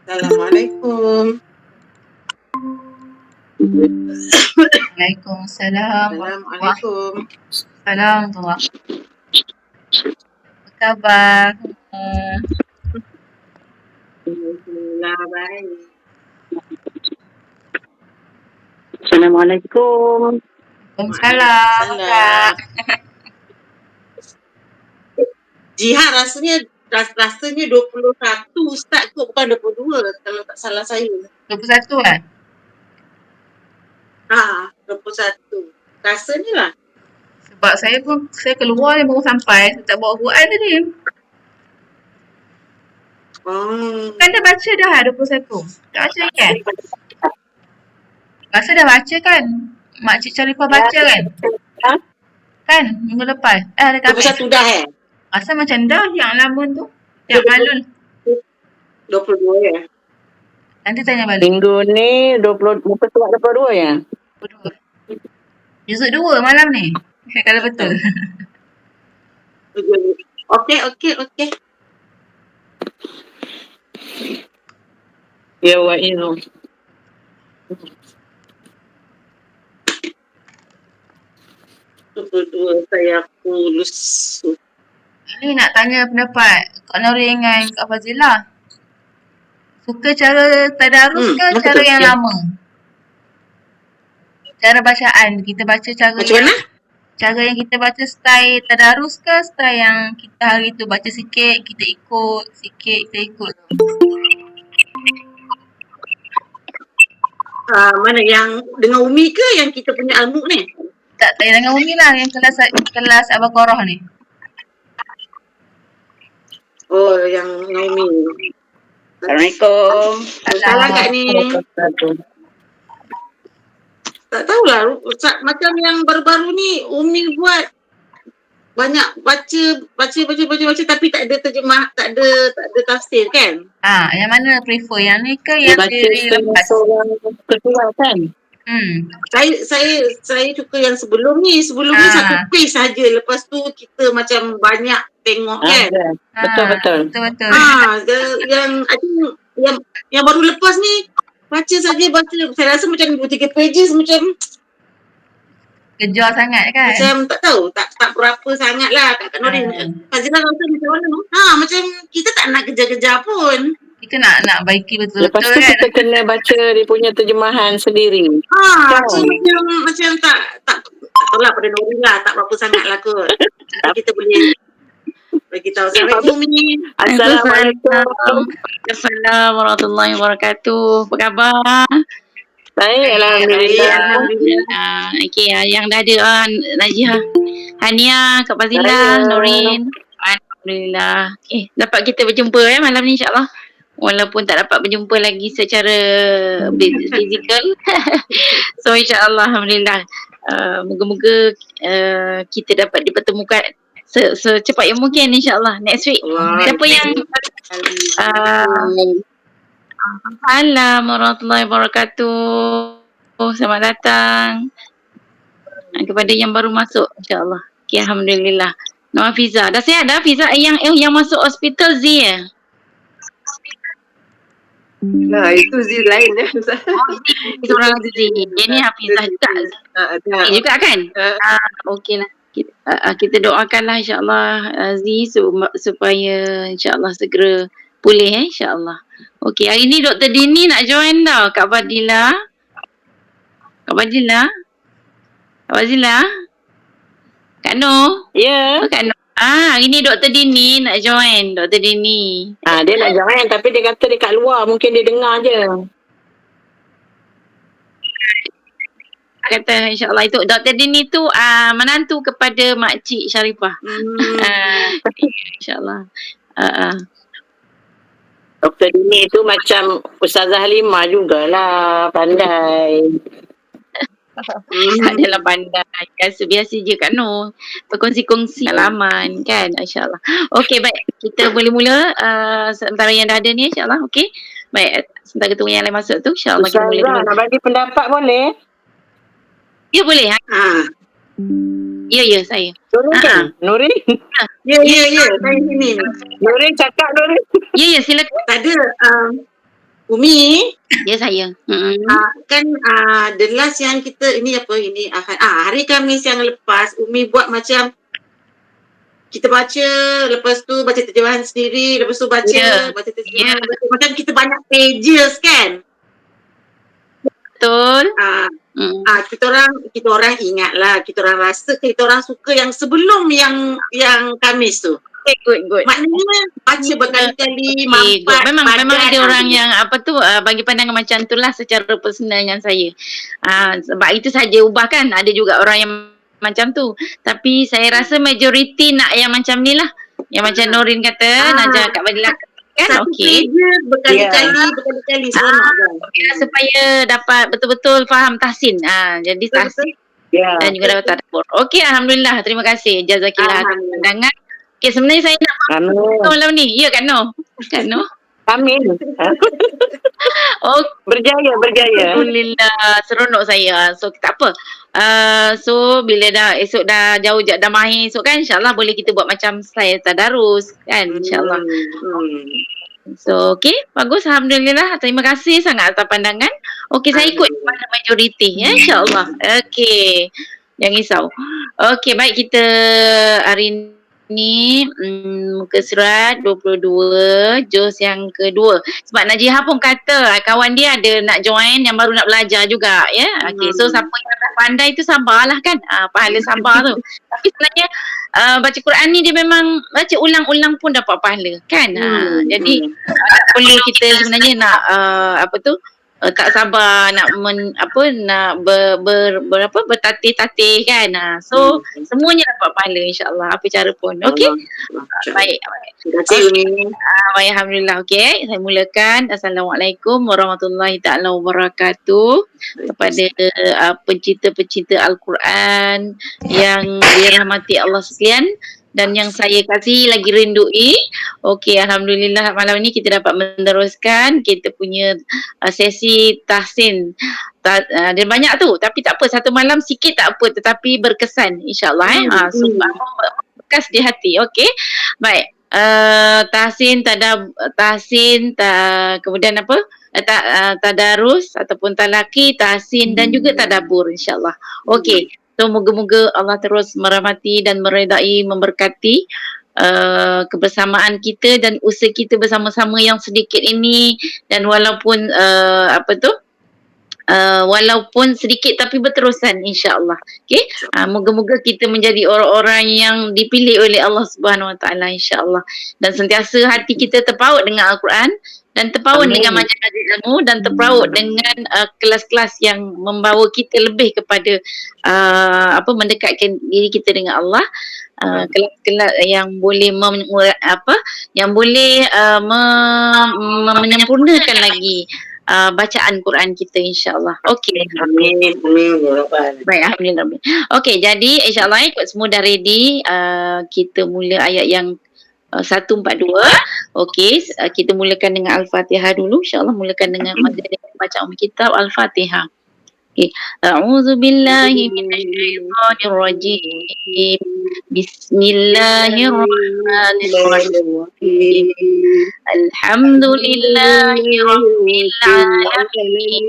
Assalamualaikum. Waalaikumsalam warahmatullahi Assalamualaikum. wabarakatuh. Apa khabar? Alhamdulillah baik. Assalamualaikum. Waalaikumsalam, Kak. Jihad rasanya 21 start kot, bukan 22 kalau tak salah saya. 21 kan? 21. Rasanya lah. Sebab saya keluar ni baru sampai. Saya tak bawa Quran tadi. Kan dah baca dah 21. Tak baca kan? Rasa dah baca kan? Makcik Sharifah baca kan? Kan? Minggu lepas. Hari Khamis. 21 dah Rasa macam dah yang lama tu. Yang malul. 22 ya? Nanti tanya balik. Minggu ni 20 muka surat 22 ya? 22. Juzuk 2 malam ni. Kalau betul. Okey. Ya wa'izu. Dua saya lulus. Ni nak tanya pendapat Kak Nori dengan Kak Fazila. Suka cara tadarus ke cara yang lama? Cara bacaan. Kita baca cara Macam mana? Cara yang kita baca style tadarus ke style yang kita hari tu baca sikit, kita ikut, sikit, kita ikut. Mana yang dengan Umi ke yang kita punya ilmu ni? Tak dengan Umi lah yang kelas Al-Baqarah ni. Oh, yang dengan Umi. Assalamualaikum. Salah Kak ni. Tak tahulah, macam yang baru-baru ni Umi buat banyak baca tapi tak ada terjemah, tak ada tafsir kan? Yang mana prefer? Yang ni ke yang diri lepas? Kedua kan? Saya suka yang sebelum ni satu page saja, lepas tu kita macam banyak tengok kan? Betul. Yang I think yang baru lepas ni baca. Saya rasa macam 2-3 pages macam kejar sangat kan? Macam tak tahu, tak berapa sangat lah Kak Nori. Fazila rasa macam mana? Macam kita tak nak kejar-kejar pun. Kita nak baiki betul-betul lepas tu kan? kita kena baca dia punya terjemahan sendiri. Macam tak tahu lah pada Nori lah, tak berapa sangat lah kot. Tapi kita boleh bagi tahu. Assalamualaikum. Assalamualaikum warahmatullahi wabarakatuh. Apa khabar? Baik, alhamdulillah. Okey, yang dah ada Najih, Hania, Kak Fazila, Norin. Alhamdulillah. Dapat kita berjumpa malam ni insya-Allah. Walaupun tak dapat berjumpa lagi secara fizikal. So insya-Allah alhamdulillah. Moga-moga kita dapat dipertemukan secepat yang mungkin insya-Allah next week. Siapa yang Assalamualaikum warahmatullahi wabarakatuh. Selamat datang kepada yang baru masuk insya-Allah. Okay, alhamdulillah. Nama Fiza. Dah sihat dah Fiza yang masuk hospital Z ya? Nah, itu Z lain ya. Itu orang Z. Dia ni Hafizah juga. Juga kan? Okeylah. Kita doakanlah insya-Allah Z supaya insya-Allah segera pulih insya-Allah. Okey, hari ni Dr. Dini nak join tau Kak Fadila. Kak Kak Noh. Ya. Kak Noh. Hari ni Dr. Dini nak join. Dr. Dini. Dia nak join tapi dia kata dia kat luar. Mungkin dia dengar je. Kata insyaAllah itu Dr. Dini tu menantu kepada Makcik Sharifah. InsyaAllah. Dr. Dini tu macam Ustazah Halimah jugalah. Pandai. Adalah pandai. Biasa-biasa je Kak Noh. Berkongsi-kongsi pengalaman kan. InsyaAllah. Okey, baik. Kita boleh mula sementara yang dah ada ni insyaAllah. Okey. Baik. Sementara tu yang lain masuk tu insyaAllah kita boleh dulu. Nak bagi pendapat boleh? Ya boleh. Ya saya. Nuri? Ya. Saya sini. Nuri cakap Nuri. Ya silakan. Tak ada. Umi, Ya saya. kan the last yang kita ini hari Khamis yang lepas Umi buat macam kita baca, lepas tu baca terjemahan sendiri, lepas tu baca Ya. terjemahan, macam kita banyak pages kan. Betul. Kita orang ingatlah, kita orang rasa kita orang suka yang sebelum yang Khamis tu. Good. Maknanya baca berkali-kali, Good. mampat, Memang ada padat, orang yang bagi pandangan macam tu lah secara personal dengan saya. Sebab itu saja ubah kan. Ada juga orang yang macam tu. Tapi saya rasa majoriti nak yang macam ni lah. Yang macam Norin kata, Najah Kak Fadilah kan, satu okey. pages berkali-kali seronok kan. Supaya dapat betul-betul faham tahsin. Jadi tahsin Ya. dan juga dapat tadabbur. Okey, alhamdulillah. Terima kasih. Jazakillah atas pandangan. Okey, sebenarnya saya nak Amin. malam ni. Ya kan No? Kan No? Amin. Oh, Berjaya. alhamdulillah. Seronok saya. So, tak apa. So, bila esok dah jauh dah mahir esok kan, insyaAllah boleh kita buat macam saya tadarus kan, insyaAllah. So, okey. Bagus. Alhamdulillah. Terima kasih sangat atas pandangan. Okey, saya ikut pada majoriti ya, insyaAllah. Okey. Jangan risau. Okey, baik kita hari ni muka surat 22, juz yang kedua. Sebab Najihah pun kata kawan dia ada nak join yang baru nak belajar juga ya. Okey, so siapa yang dah pandai tu sabarlah kan. Pahala sabar tu. Tapi sebenarnya baca Quran ni dia memang baca ulang-ulang pun dapat pahala kan. Jadi boleh kita sebenarnya nak tak sabar nak bertatih-tatih kan. So semuanya dapat pahala insya-Allah apa cara pun. Okey. Baik. Terima kasih Umi. Baik, alhamdulillah. Okey, saya mulakan. Assalamualaikum warahmatullahi taala wabarakatuh kepada pencinta-pencinta Al-Quran yang dirahmati Allah sekalian dan yang saya kasih lagi rindui. Okey, alhamdulillah malam ni kita dapat meneruskan kita punya sesi tahsin. Dia banyak tu tapi tak apa, satu malam sikit tak apa tetapi berkesan insya-Allah bekas di hati. Okey. Baik. Tahsin, kemudian apa? Tadarus ataupun talaki, tahsin dan juga tadabbur insya-Allah. Okey. So moga-moga Allah terus merahmati dan meredai, memberkati kebersamaan kita dan usaha kita bersama-sama yang sedikit ini dan walaupun walaupun sedikit tapi berterusan insya-Allah. Okey. Moga-moga kita menjadi orang-orang yang dipilih oleh Allah Subhanahu Wa Taala insya-Allah dan sentiasa hati kita terpaut dengan Al-Quran dan terpaut dengan majalah ilmu dan terpaut dengan kelas-kelas yang membawa kita lebih kepada mendekatkan diri kita dengan Allah. Kelas-kelas yang boleh menyempurnakan lagi bacaan Quran kita insya-Allah. Okey. Amin. Baik, alhamdulillah. Okey, jadi insya-Allah ikut semua dah ready. Kita mula ayat yang 142. Okey, kita mulakan dengan Al-Fatihah dulu. InsyaAllah mulakan dengan bacaan kitab Al-Fatihah. Okay. A'udzu billahi minasyaitonir rajim. Bismillahirrahmanirrahim. Alhamdulillahi rabbil alamin.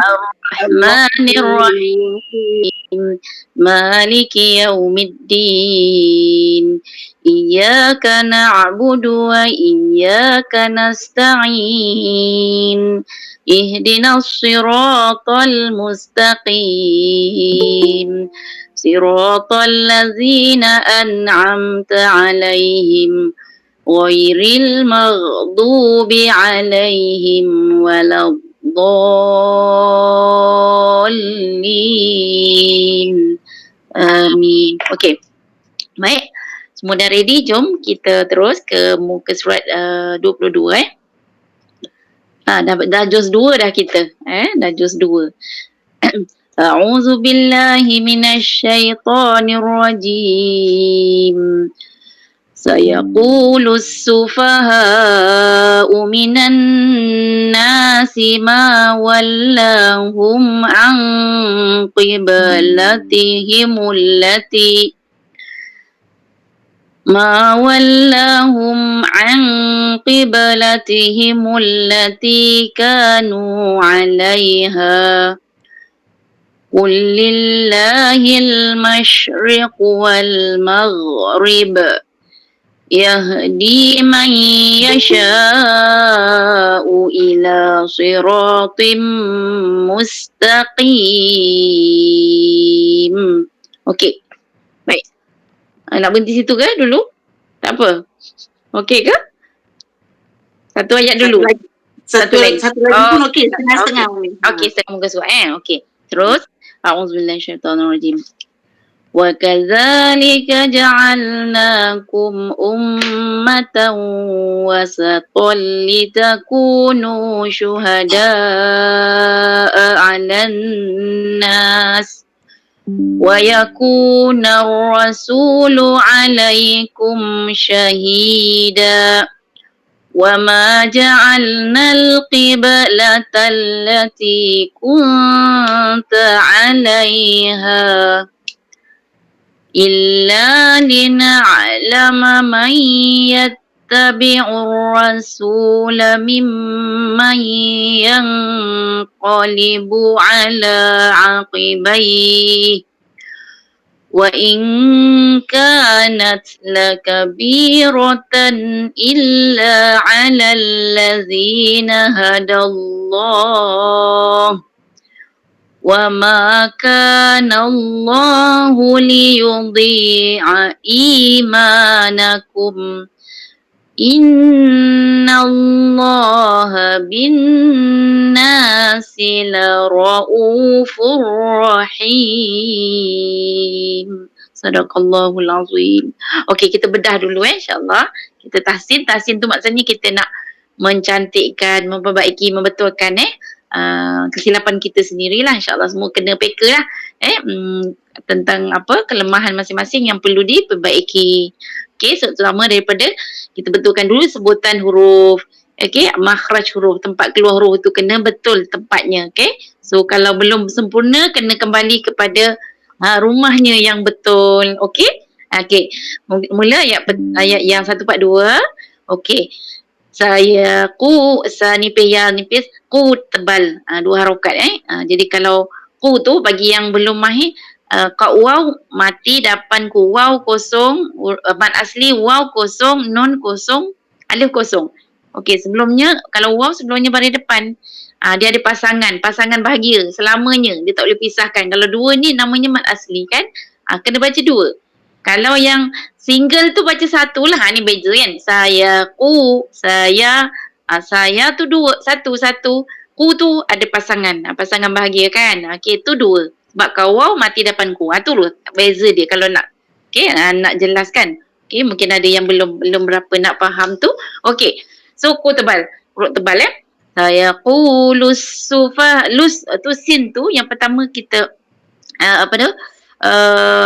Ar-Rahmanir Rahim. Maliki yaumiddin. Iyyaka na'budu wa iyyaka nasta'in. Ihdinas siratal mustaqim. Siratal ladzina an'amta 'alaihim ghairil maghdubi 'alaihim waladdallin. Amin. Okey. Baik. Semua dah ready, jom kita terus ke muka surat 22 dah juz 2 dah kita dah juz 2. A'udzu billahi minasyaitonir rajim. Sayaqulu as-sufaha'u minan nasi ma wallahum an qiblatihim allati ما ولاهم عن قبلتهم التي كانوا عليها قل لله المشرق والمغرب يهدي من يشاء إلى صراط مستقيم. Okey. Baik. Nak berhenti situ ke dulu? Tak apa. Okey ke? Satu ayat dulu. Satu lagi pun okey, setengah-setengah. Okey, setengah muka surat Okey. Terus, a'udzubillahi minasyaitonirrajim. Wa kadzalika ja'alnakum ummatan wasatan litakunu syuhada'a 'alan nas wa yakuna ar-rasulu 'alaikum syahida. وما جعلنا القبلة التي كنت عليها إلا لنعلم من يتبع الرسول ممن ينقلب على عقبيه وإن كانت لكبيرة إلا على الذين هدى الله وما كان الله ليضيع إيمانكم إن الله بالناس لرؤوف رحيم. Sadaqallahul azim. Okey, kita bedah dulu insya-Allah. Kita tahsin. Tahsin tu maksudnya kita nak mencantikkan, memperbaiki, membetulkan kesilapan kita sendirilah, insya-Allah. Semua kena peka lah tentang apa kelemahan masing-masing yang perlu diperbaiki. Okey, terutama daripada kita betulkan dulu sebutan huruf. Okey, makhraj huruf, tempat keluar huruf tu kena betul tempatnya. Okey, so kalau belum sempurna kena kembali kepada rumahnya yang betul. Okey, okey, mula ayat yang 142. Okey, saya nipis ku tebal, dua harokat jadi kalau ku tu bagi yang belum mahir kau waw mati dapan ku waw kosong, mat asli waw kosong, nun kosong, alif kosong. Okey, sebelumnya kalau waw sebelumnya baris depan dia ada pasangan bahagia selamanya, dia tak boleh pisahkan. Kalau dua ni namanya mat asli kan, kena baca dua. Kalau yang single tu baca satu lah, ni beza kan. Saya tu dua, satu. Ku tu ada pasangan bahagia kan. Okey, tu dua. Sebab kau waw mati depan ku. Tu loh beza dia kalau nak. Okey, nak jelaskan. Okey, mungkin ada yang belum berapa nak faham tu. Okey. So ku tebal. Huruf tebal Saya qulus sufa lus tu sin tu yang pertama kita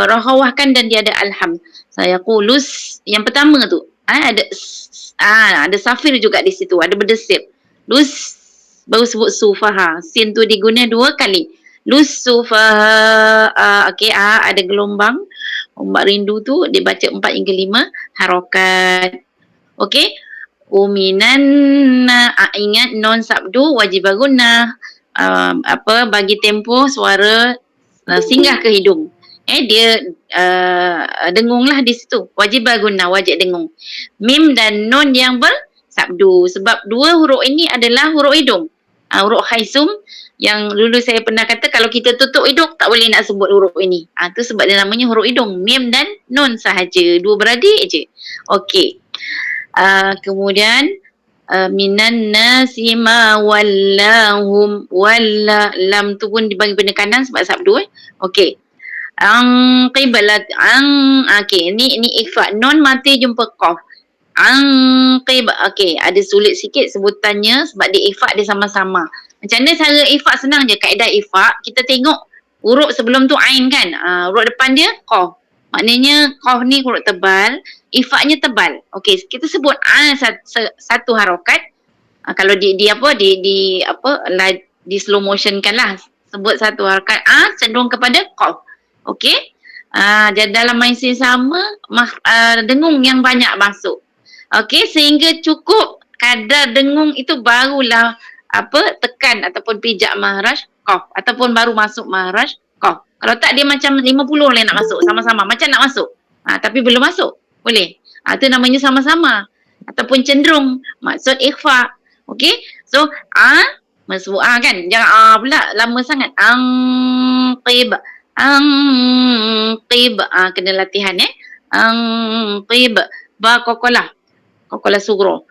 rahawahkan dan dia ada alham. Saya qulus yang pertama tu ada safir juga di situ, ada berdesip. Lus baru sebut sufaha. Sin tu diguna dua kali. Lus sufaha. Okey, ada gelombang. Ombak rindu tu dibaca 4 hingga 5 harokat. Okey. Uminan ingat non sabdu wajib guna bagi tempoh suara singgah ke hidung. Dia dengunglah di situ. Wajib guna, wajib dengung. Mim dan nun yang bersabdu. Sebab dua huruf ini adalah huruf hidung. Huruf khaisum yang dulu saya pernah kata kalau kita tutup hidung tak boleh nak sebut huruf ini. Tu sebab dia namanya huruf hidung. Mim dan nun sahaja. Dua beradik je. Okey. Kemudian minan nasi ma wallahum walla lam tu pun dibagi penekanan sebab sabdu. Okey. Qiblat okey, ini ikhfa non mati jumpa qaf. Okey, ada sulit sikit sebutannya sebab dia ikhfa dia sama-sama. Macam mana cara ikhfa? Senang je. Kaedah ikhfa kita tengok huruf sebelum tu ain kan. Huruf depan dia qaf. Maknanya qaf ni huruf tebal, ikhfa-nya tebal. Okey, kita sebut satu harokat. Kalau di slow motion kan lah. Sebut satu harokat cenderung kepada qaf. Okey. dalam mindset sama, dengung yang banyak masuk. Okey, sehingga cukup kadar dengung itu barulah tekan ataupun pijak maharaj qaf ataupun baru masuk maharaj qaf. Kalau tak dia macam 50 boleh nak masuk sama-sama, macam nak masuk. Tapi belum masuk. Boleh. Itu namanya sama-sama ataupun cenderung, maksud ikhfa. Okey? So masuk kan. Jangan pula lama sangat. Qib. Qib. Kena latihan qib. Ba kokolah. Kokolah sugro.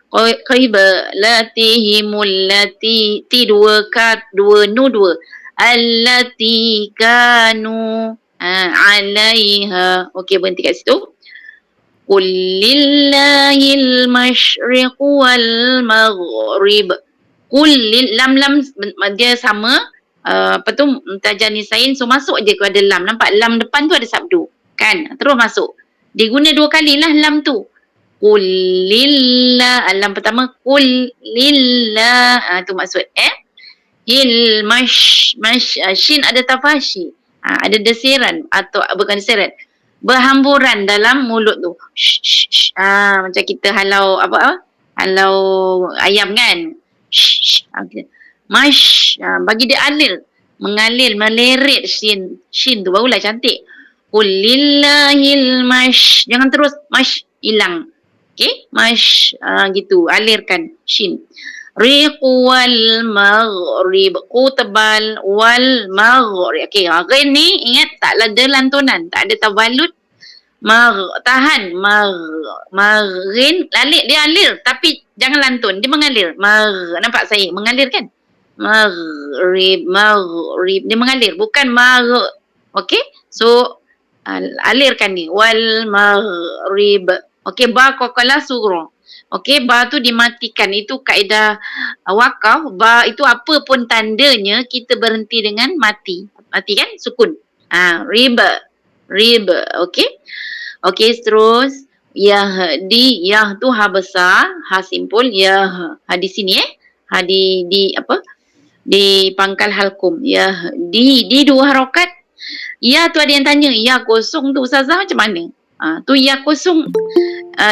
Qib latihimul lati ti dua kat dua nu dua. Allati kanu alaiha. Okey, berhenti kat situ. Qul lillahil masyriq wal maghrib. Qul lam dia sama tajanisain, so masuk je kepada lam. Nampak lam depan tu ada sabdu kan, terus masuk. Dia guna 2 kali lah lam tu. Qul lillah, lam pertama qul lillah, tu maksud hil shin ada tafashi, ada desiran atau bukan desiran, berhamburan dalam mulut tu. Macam kita halau halau ayam kan. Bagi dia mengalir, meleret shin tu barulah cantik. Qul lillahil jangan terus hilang. Okey, gitu, alirkan shin. Riq wal maghrib, ku tebal, wal maghrib. Okey, ghain ni ingat tak ada lantunan, tak ada tabalut. Tahan maghin, dia alir tapi jangan lantun, dia mengalir. Nampak saya mengalir kan? Maghrib dia mengalir, bukan okey, so alirkan ni wal maghrib. Okey, ba kokolah sugro. Okey, ba tu dimatikan, itu kaedah wakaf. Ba itu apa pun tandanya kita berhenti dengan mati kan, sukun. Rib. Okey. Okey, terus yahdi, yah tu ha besar, ha simpul, yah ha di sini ha di di pangkal halkum. Yahdi, di 2 harakat. Ya tu ada yang tanya, ya kosong tu ustazah macam mana? Tu ya kosong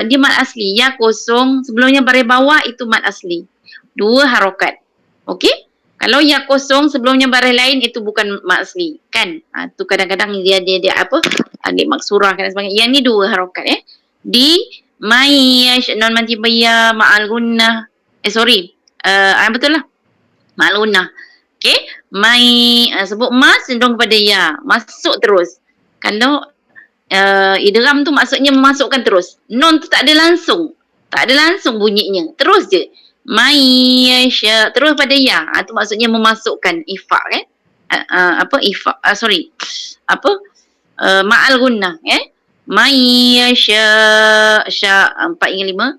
dia mat asli. Ya kosong sebelumnya baris bawah itu mat asli, 2 harakat. Okey, kalau ya kosong sebelumnya baris lain itu bukan mat asli kan. Tu kadang-kadang dia adik maksurah kan sebagainya. Yang ni 2 harakat di mayyash non mantibaya ma'al gunnah. Betul lah, ma'al gunnah. Okey, sebut mas cenderung kepada ya, masuk terus. Kalau idgham tu maksudnya memasukkan terus. Non tu tak ada langsung bunyinya, terus je. Mayyasha terus pada ya, tu maksudnya memasukkan ifa kan. Ma'al gunnah mayyasha 4 hingga 5.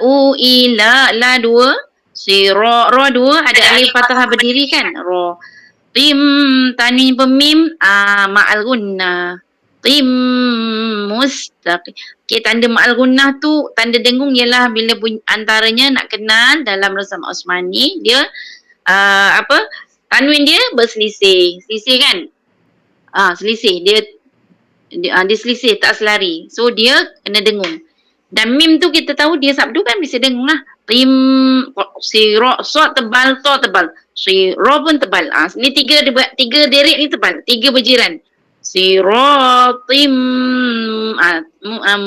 Uila la 2. Si ro 2 ada alif fathah berdiri kan. Ro. Tim tanwin pemim ma'al gunnah. Tim mustaqim. Okey, tanda ma'al gunnah tu tanda dengung ialah bila antaranya nak kenal dalam rasam Osmani, dia tanwin dia berselisih. Selisih kan? Selisih. Dia selisih, tak selari. So dia kena dengung. Dan mim tu kita tahu dia sabdu kan, bisa dengung lah. Tim siro so tebal, to tebal. Siro pun tebal. Ni 3 deret ni tebal, 3 berjiran. Siratim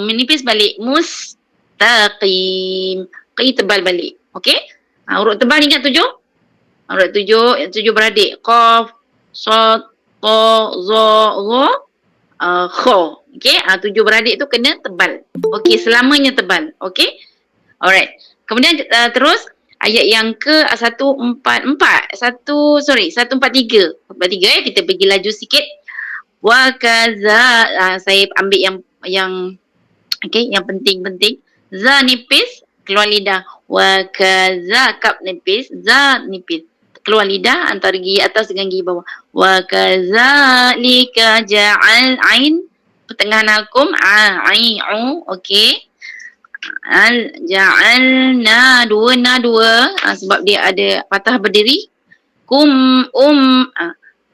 menipis balik, mustaqim. Qi tebal balik. Okey? Huruf tebal ingat 7? Huruf 7 beradik. Qaf, sad, ta, za, gha, kha. Okey? 7 beradik tu kena tebal. Okey, selamanya tebal. Okey? Alright. Kemudian terus ayat yang ke 143. 143 kita pergi laju sikit. Wa kaza, saya ambil yang okey, yang penting. Za nipis, keluar lidah. Wa kaza, kap nipis, za nipis, keluar lidah antara gigi atas dengan gigi bawah. Wa kazalika ja'al ain pertengahan halkum ai'u. Okey. Ja'alna 2 sebab dia ada fathah berdiri. Kum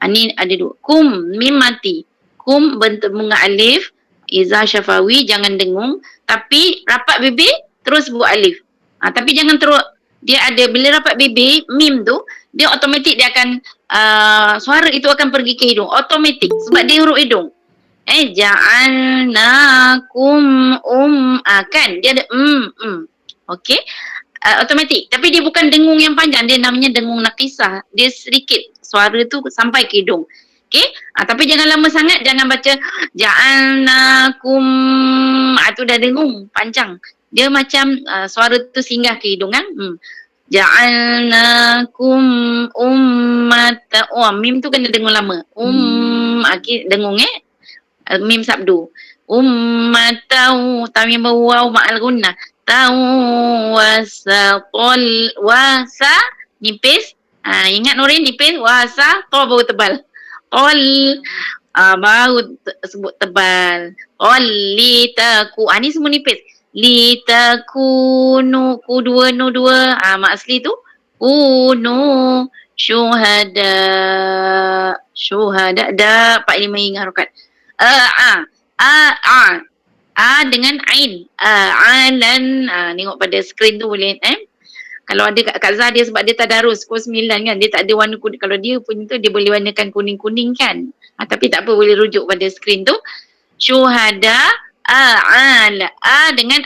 ni ada 2. Kum mim mati. kum bentuk bunga alif, iza syafawi jangan dengung, tapi rapat bibir terus buat alif. Tapi jangan terus dia ada bila rapat bibir mim tu dia automatik dia akan suara itu akan pergi ke hidung automatik sebab dia huruf hidung. Ja'alnakum kan dia ada okey. Automatik tapi dia bukan dengung yang panjang, dia namanya dengung naqisah, dia sedikit suara tu sampai ke hidung. Okey, tapi jangan lama sangat, jangan baca ja'alnakum tu dah dengung panjang, dia macam suara tu singgah ke hidung kan. Ja'alnakum ummatan, mim tu kena dengung lama, okey dengung mim sabdu, ummatan tamim waw ma'al gunnah, wasa nipis. Ingat Nurin nipis, wasa to baru tebal. Baru sebut tebal. Litaku. Ni semua nipis. Litakunu ku dua nu dua. Mak asli tu kunu syuhada. Syuhada da 4-5 ingat harokat. Dengan ain. Alan. Tengok pada skrin tu boleh kalau ada Kak Zah dia sebab dia tadarus pukul 9 kan, dia tak ada warna kuning. Kalau dia punya tu dia boleh warnakan kuning-kuning kan. Tapi tak apa, boleh rujuk pada skrin tu. Syuhada dengan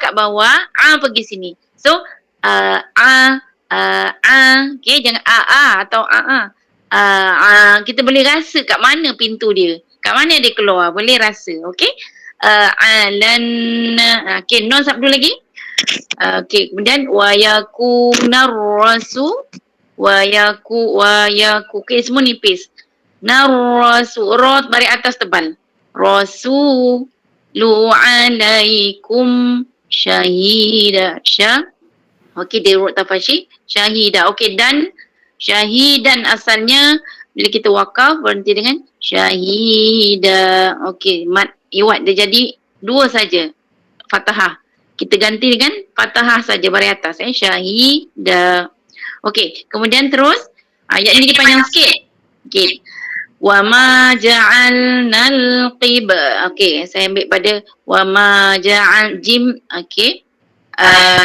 kat bawah, pergi sini. So okey, jangan atau kita boleh rasa kat mana pintu dia. Kat mana dia keluar, boleh rasa. Okey. Alan. Okey, non sabdu lagi. Okey, kemudian wa yakunar rasul wa yaku okey semua nipis. Narrasu rot bari atas tebal. Rasulu alaikum syahida. Okey, dia urut tafashi syahida. Okey, dan syahidan asalnya bila kita wakaf berhenti dengan syahida. Okey, mat iwat dia jadi 2 saja. Fathah. Kita ganti dengan fathah saja bari atas syahida. Okey, kemudian terus ayat ini panjang sikit. Okey. Wa ma ja'alnal okey, saya ambil pada wa ma ja'al jim. Okey.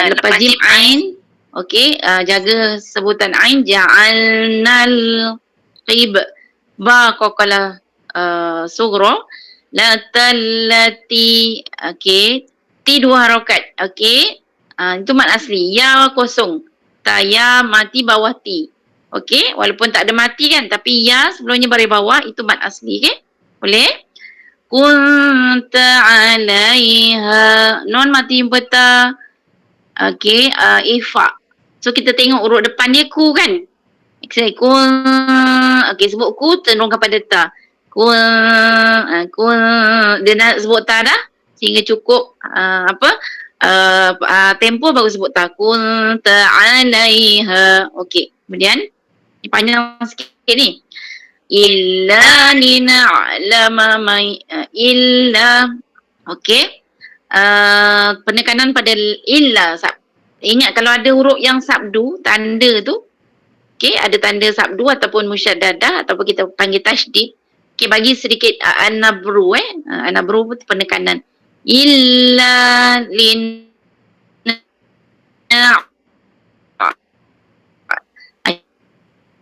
Lepas jim ain. Okey, jaga sebutan ain. Ja'alnal ba qaqala sughra la tallati. Okey, T 2 harokat. Okey. Itu mat asli. Ya kosong. Ta ya mati bawah T. Okey. Walaupun tak ada mati kan. Tapi ya sebelumnya baris bawah. Itu mat asli. Okey. Boleh? Kunta alaiha. Non mati peta. Okey. Ifa. So kita tengok urut depan dia ku kan. Okey. Sebut ku. Tenungkan pada ta. Dia nak sebut ta dah. Sehingga cukup tempo baru sebut takun ta'alaiha. Okey. Kemudian ni panjang sikit ni. Illa lina'lama illa. Okey. Penekanan pada illa. Ingat kalau ada huruf yang sabdu, tanda tu. Okey, ada tanda sabdu ataupun musyaddadah ataupun kita panggil tasydid. Okey, bagi sedikit an-nabru an-nabru penekanan. Illa lin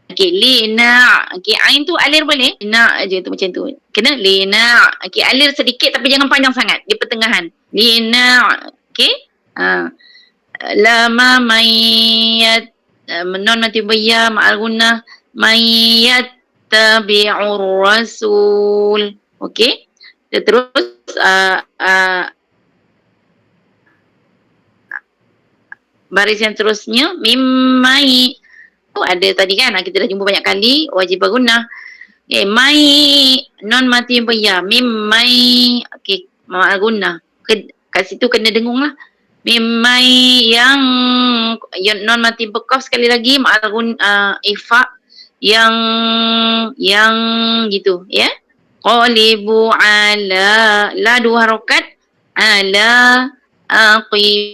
okey, lina. Okey, ain tu alir boleh? Lina aje tu macam tu. Kena lina. Okey, alir sedikit tapi jangan panjang sangat. Di pertengahan. Lina. Okey. Lama mayat non mati bayya ma'al gunnah mayat tabi'ur rasul. Okey. Terus baris yang terusnya mimmai. Ada tadi kan kita dah jumpa banyak kali wajib berguna. Okey, mai non mati ya mimmai. Okey, ma'al guna. Kat situ kena dengung lah. Mimmai yang non mati bekaf sekali lagi ma'al guna ifa yang gitu ya. Qalibu ala la 2 harokat ala aqibai.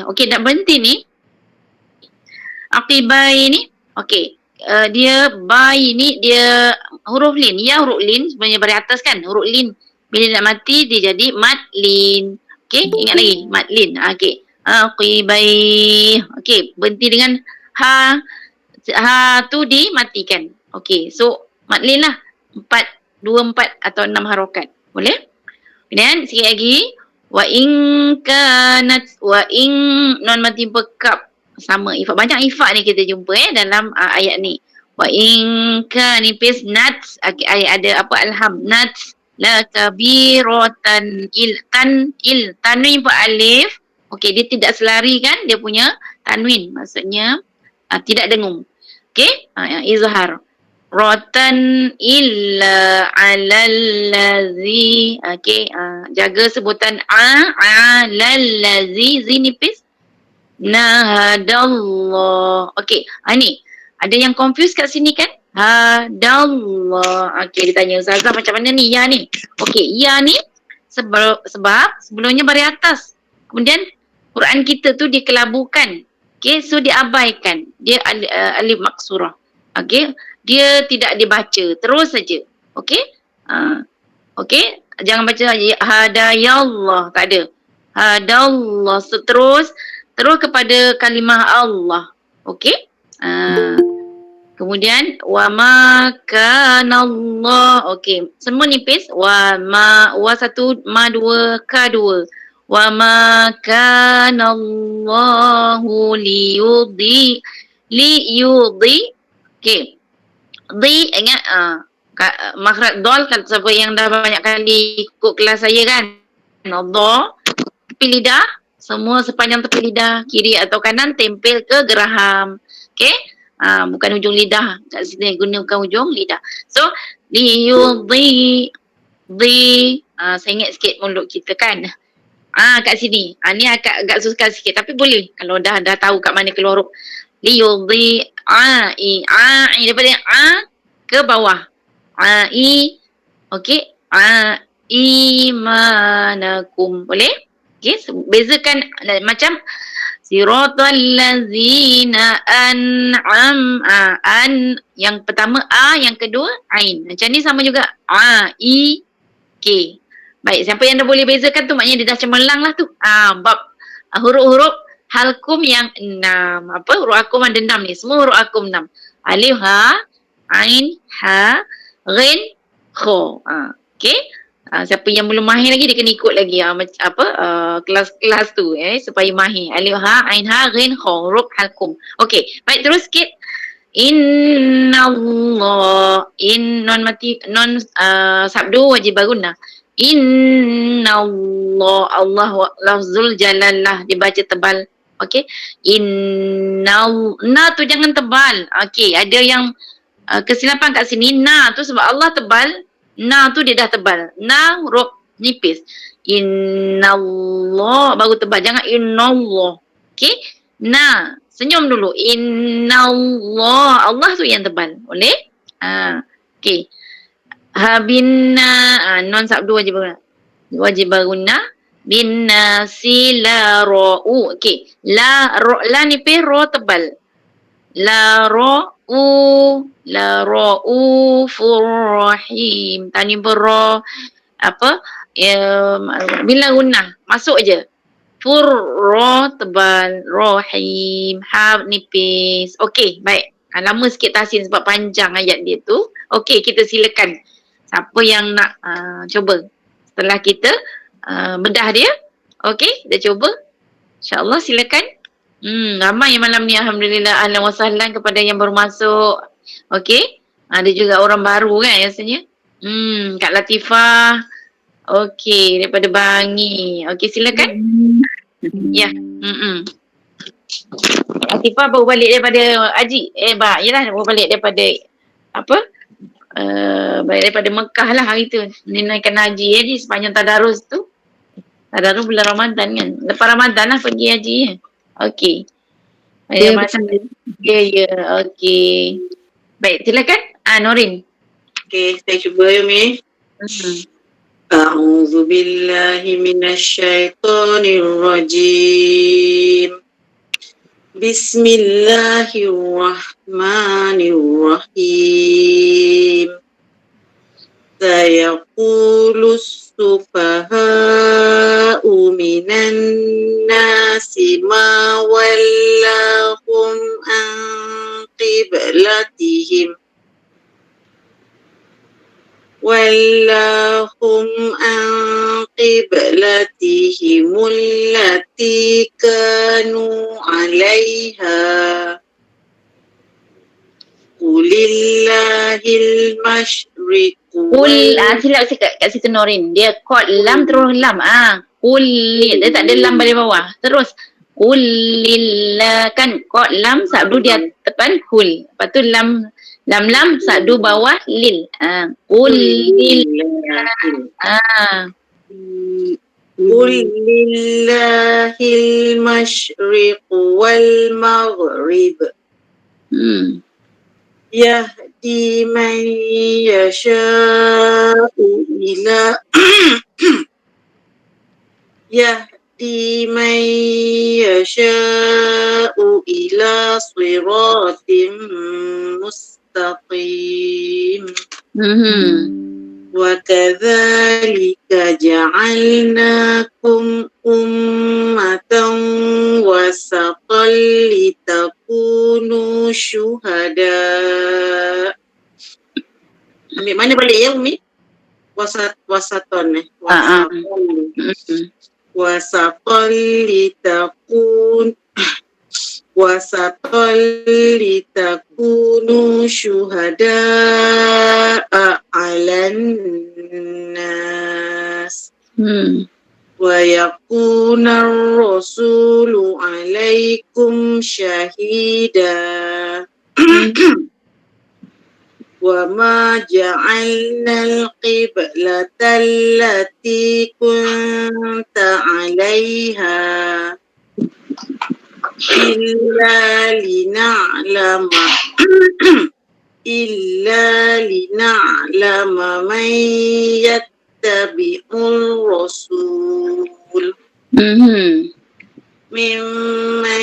Okey, nak berhenti ni. Aqibai ni. Okey. dia bayi ni dia huruf lin. Ya huruf lin sebenarnya baris atas kan. Huruf lin. Bila nak mati dia jadi madlin. Okey, ingat lagi madlin. Okey. Aqibai. Okey, berhenti dengan ha. Ha tu dimatikan. Okey, so madlin lah. 4 atau 6 harokat. Boleh? Kemudian sikit lagi. Wa in kanat wa in non mati pekap sama ifat. Banyak ifat ni kita jumpa dalam ayat ni. Wa in kanipis nats ada apa alham nats la kabiratan tanwin per alif. Okey, dia tidak selari kan dia punya tanwin, maksudnya tidak dengung. Okey, izhar rotan illa alallazi. Okey, jaga sebutan alallazi zinipis nahadallah. Okey, ni ada yang confuse kat sini kan? Hadallah. Okey, dia tanya Ustazah macam mana ni ya ni? Okey, ya ni sebab sebelumnya baris atas. Kemudian Quran kita tu dikelabukan. Okey, so diabaikan. Dia alif maksurah. Okey, dia tidak dibaca, terus saja. Okey? Okey, jangan baca hadayallah, tak ada. Hadallah, so, terus kepada kalimah Allah. Okey? Kemudian wa ma kanallah. Okey, semua nipis. Wa satu, ma dua, ka dua. Wa ma kanallahu liyudhi. Okey. Di ingat makhraj dal kan, siapa yang dah banyak kali ikut kelas saya kan. Dal tepi lidah, semua sepanjang tepi lidah kiri atau kanan tempel ke geraham. Okey? Bukan hujung lidah. Kat sini gunakan hujung lidah. So liyudhi saya ingat sikit mulut kita kan. Kat sini. Ni agak susah sikit tapi boleh kalau dah tahu kat mana keluar huruf. Liyudhi daripada ke bawah. Okey. Imanakum. Boleh? Okey, bezakan macam siratal ladzina an'am. Yang pertama yang kedua ain. Macam ni sama juga. K. Baik, siapa yang dah boleh bezakan tu maknanya dia dah cemerlang lah tu. Bab huruf-huruf halkum yang 6. Huruf akum ada 6 ni. Semua huruf akum 6. Alif, ha, ain, ha, ghin, kho. Okey. Siapa yang belum mahir lagi dia kena ikut lagi kelas tu supaya mahir. Alif, ha, ain, ha, ghin, kho. Huruf halkum. Okey. Baik, terus sikit. Innallah. Non sabdu wajib baguna. Innallah. Allah lafzul jalallah dibaca tebal. Okey. Na tu jangan tebal. Okey, ada yang kesilapan kat sini. Na tu sebab Allah tebal. Na tu dia dah tebal. Na huruf nipis. Innallah baru tebal. Jangan innallah. Okey. Na senyum dulu. Innallah. Allah tu yang tebal. Boleh? Okey. Habinna non sabdu wajib baguna. Bin nasi la ra'u. Okey. La nipis ro tebal. La ra'u furrahim. Tani berro bila gunnah masuk aja. Furro tebal, rahim, ha nipis. Okey, baik. Lama sikit tahsin sebab panjang ayat dia tu. Okey, kita silakan. Siapa yang nak cuba setelah kita bedah dia. Okey, dah cuba. InsyaAllah silakan. Ramai malam ni alhamdulillah. Ahlan wa sahlan kepada yang baru masuk. Okey. Ada juga orang baru kan rasanya. Kak Latifah. Okey, daripada Bangi. Okey, silakan. Ya. Latifah baru balik daripada Haji. Yelah baru balik daripada balik daripada Mekah lah hari tu. Menunaikan haji di sepanjang tadarus tu. Tadarus bulan Ramadan kan. Lepas Ramadan lah pergi haji. Okey. Ya. Okey. Baik, silakan. Norin. Okey, saya cuba Umi. A'udzu billahi minasyaitonir rajim. Bismillahirrahmanirrahim. Sayaqulus sufaha'u minan nasi ma wallahum an qiblatihim allati kanu 'alaiha qulillahil masyriqu Silap sikit kat situ Norin. Dia kot lam terus lam. Kul, dia tak ada lam balik bawah. Terus kulillah kan kot lam sabdu dia depan kul. Lepas tu lam sabdu bawah lil. Kulillah. Qul lillahil masyriqu wal maghrib yahdi man yasha'u ila siratim mustaqim. Wa kadzalika ja'alnakum ummatan wasatan litakunu syuhada. Ambil mana balik ya Umi? Wasaton wasatan litakunu syuhada 'alan nas wa yakuna ar-rasulu 'alaikum syahida. Wa ma ja'alna al-qiblata allati kunta 'alaiha illa lina'lama man yattabi'ur rasul mimman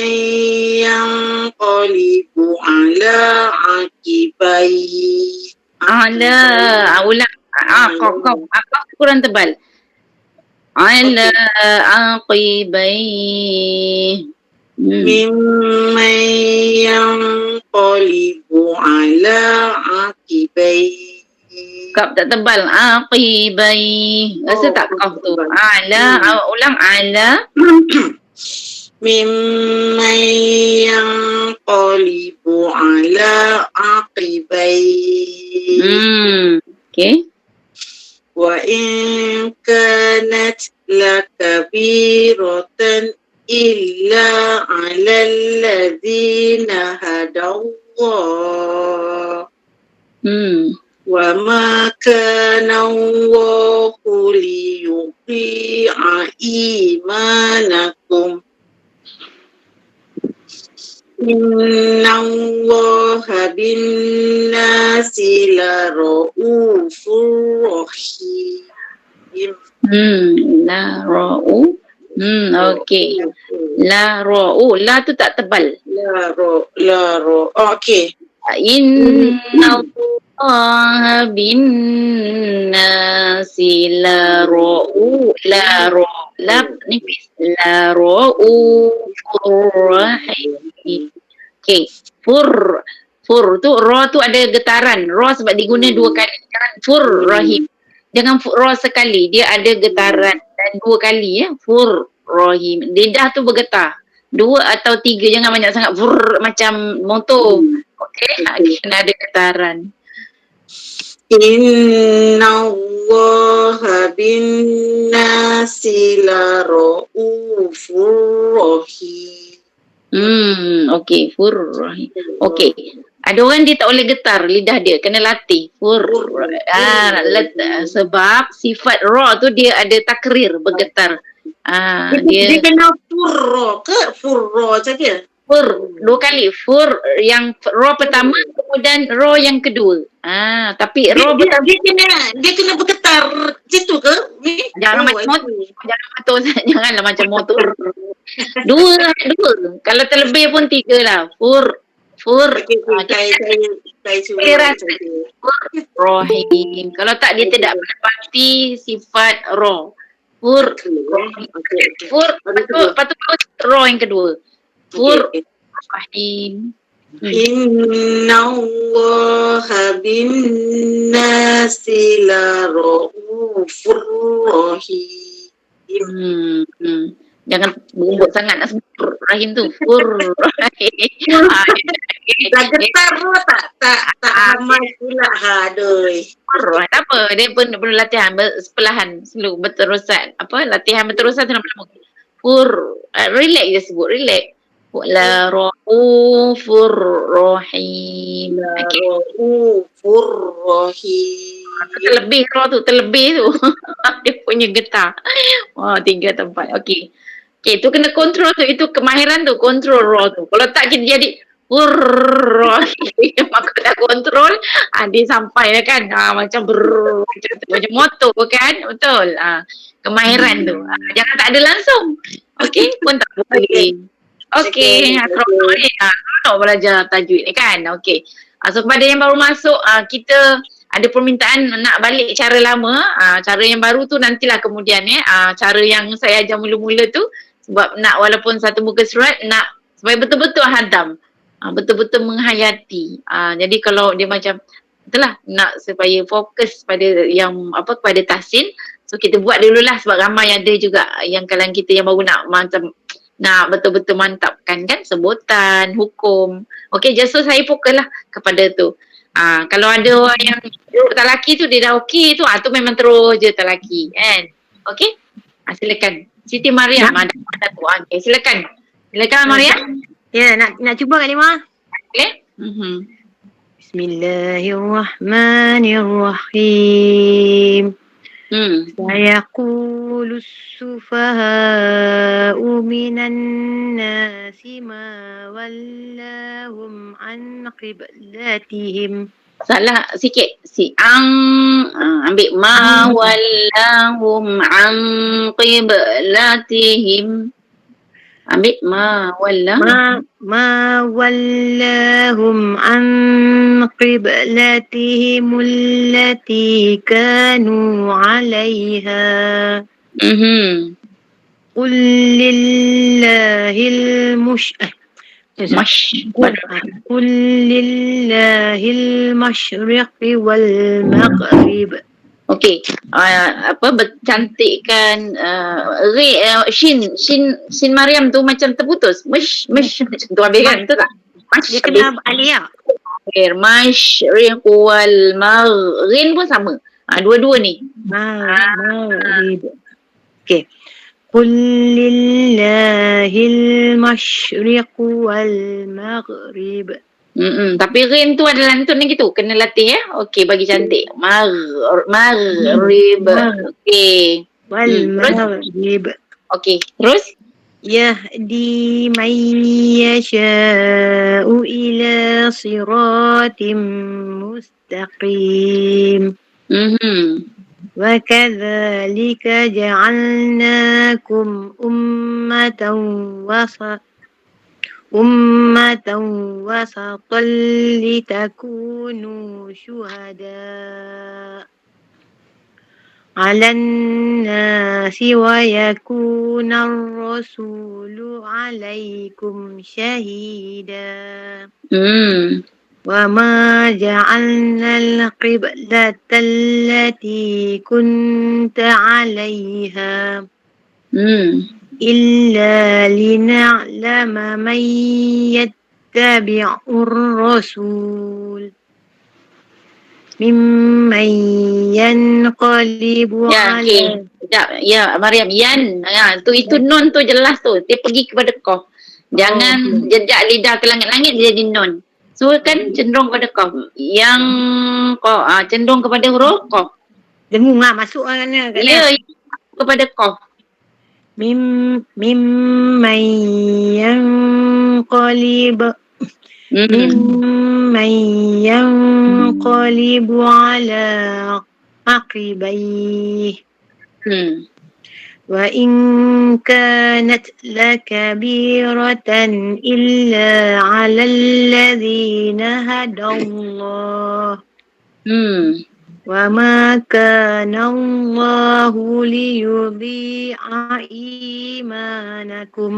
yanqalibu ala aqibai. Ulang. Kau kurang tebal. Ala aqibai. Mimman yanqalibu ala aqibai. Kau tak tebal. Aqibai. Rasa tak kau tu? Ulang ala. Mimman yanqalibu ala aqibai. Okay. Wa in kanat lakabiratan illa 'alal ladzina hadallah. Wa ma kana Allahu liyudhi'a imanakum. Inna Allaha bin nasi la ra'ufur rahim. La ra'u. Okey. La ra'u. La tu tak tebal. La ro. Okey. Inna Allaha bin nasi la ra'u. La nipis. La ra'u rahim. Okey. Fur tu ra tu ada getaran. Ra sebab diguna dua kali. Jangan fur rahim. Jangan ra sekali. Dia ada getaran dan dua kali ya. Fur rahim. Lidah tu bergetar. 2 atau 3, jangan banyak sangat fur macam motor. Okey. Kena ada getaran. Inna Allaha bin nasi la ra'ufur rahim. Okey, furrahim. Okey. Ada orang dia tak boleh getar lidah dia, kena latih. Sebab sifat ra tu dia ada takrir, bergetar. Dia kena furro ke furro saja? Fur, 2 kali. Fur yang ra pertama, kemudian ra yang kedua. Tapi ra pertama dia kena bergetar situ ke? Jangan macam motor. Janganlah macam motor. Dua lah, dua. Kalau terlebih pun 3 lah. Fur. Okey, saya cuba. Dia rasa Rohim. Kalau tak dia tidak menepati sifat roh. Fur. Okey. Fur. Patut roh yang kedua. Fur. Okey. Rahim. Inna Allah bin nasi la ra'ufur rahim. Jangan berumbut sangat nak sebut rahim tu. Fur. Rahim. Dah getar pun tak aman pula. Aduh. Tak apa, dia pun perlu latihan perlahan, slow, berterusan. Latihan berterusan tu lama-lama. Relax je sebut, relax. La Raufur Rahim. Raufur Rahim. Terlebih roh tu, terlebih tu. Dia punya getar. 3 tempat. Okey, tu kena kontrol tu. Itu kemahiran tu, kontrol roh tu. Kalau tak kita jadi maka dah kontrol, dia sampai dah kan, macam macam motor kan, betul. Kemahiran tu, jangan tak ada langsung. Okey, pun tak boleh. Okey, seronok belajar tajwid ni kan. Okey, so kepada yang baru masuk, kita ada permintaan nak balik cara lama. Cara yang baru tu nantilah kemudian cara yang saya ajar mula-mula tu, sebab nak walaupun satu muka surat, nak supaya betul-betul hadam. Betul-betul menghayati. Jadi kalau dia macam itulah, nak supaya fokus pada yang kepada tahsin, so kita buat dululah, sebab ramai ada juga yang kalangan kita yang baru nak betul-betul mantapkan kan sebutan, hukum. Okey, so saya fokuslah kepada tu. Kalau ada orang yang talaki tu dia dah okey tu, tu memang terus je talaki kan. Okey? Silakan. Siti Mariam ada tu. Okey, silakan Mariam. Ya, nak cuba Kak Lima? Okey. Bismillahirrahmanirrahim. Sayaqulu as-sufaha'u minan nasi ma wallahum an qiblatihim. Salah sikit. Ambil ma wallahum an qiblatihim. Ambil ma wallahum an qiblatihim allati kanu 'alayha. Qul lillahil mashriqi wal maghrib. Okey, bercantikkan Shin Mariam tu macam terputus. Macam tu habis kan? Tu tak? Dia kena aliyah. Masyriq wal maghrib pun sama. Dua-dua ni. Maghrib. Okey. Qul lillahil mashriq wal maghrib. Tapi rin tu ada lantun ni gitu. Kena latih ya. Okey, bagi cantik. Maghrib. Okey. Wal maghrib. Okey, terus? Yahdi man yasha'u ila siratim mustaqim. Wa kadzalika ja'alnakum ummatan wasatan litakunu syuhada 'alan nasi wa yakuna ar-rasulu 'alaikum syahida. Wa ma ja'alna al-qiblata allati kunta 'alaiha illa lina'lama man yattabi'ur rasul mimman yanqalibu ala. Sekejap. Ya, Mariam. Itu nun tu jelas tu. Dia pergi kepada qaf. Jangan jejak lidah ke langit-langit dia jadi nun. So kan cenderung kepada qaf. Yang cenderung kepada huruf qaf. Dengung masuk mana? Ya, kepada qaf. Mimman yanqalibu ala aqibayhi. وإن كانت لكبيرة إلا على الذين هدى الله وما كان الله ليضيع إيمانكم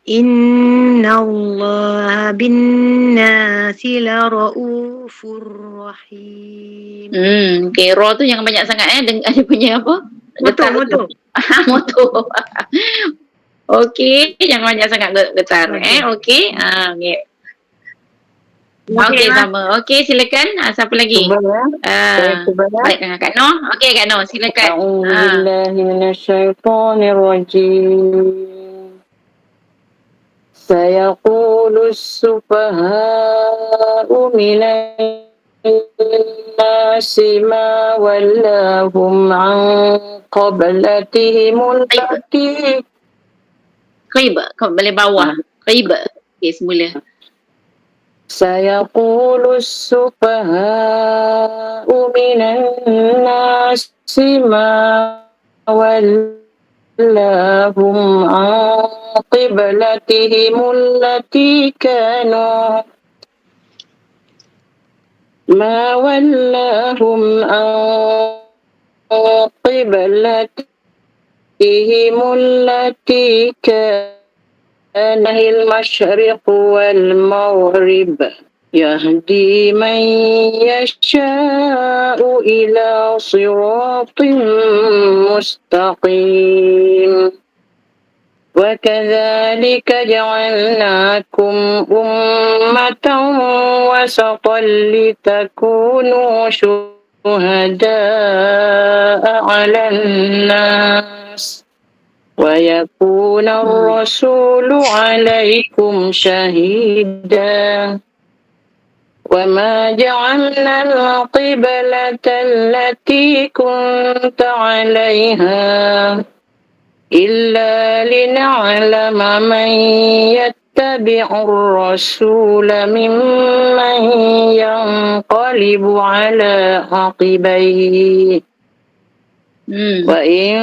إن الله بالناس لرؤوف رحيم. Okay, raw tu jangan banyak sangat dia punya apa? Motor. Motor. Okay, jangan banyak sangat getar okay. Okay. Okay, sama. Okay, silakan. Siapa lagi? Saya cuba Baik dengan Kak Noh. Okay, Kak Noh, silakan. A'udzubillahi minasyaitonirrajim. سيقول السفهاء من الناس ما ولاهم عن قبلتهم التي Qib, boleh bawah. Qib. Okay, semula. سيقول السفهاء من الناس ما ولاهم عن قبلتهم التي كانوا ما ولاهم عن قبلتهم التي كان المشرق والمغرب يهدي من يشاء إلى صراط مستقيم وكذلك جعلناكم أمة وسطا لتكونوا شهداء على الناس ويكون الرسول عليكم شهيدا وما جعلنا القبلة التي كنت عليها إلا لنعلم من يتبع الرسول ممن ينقلب على عقبيه وإن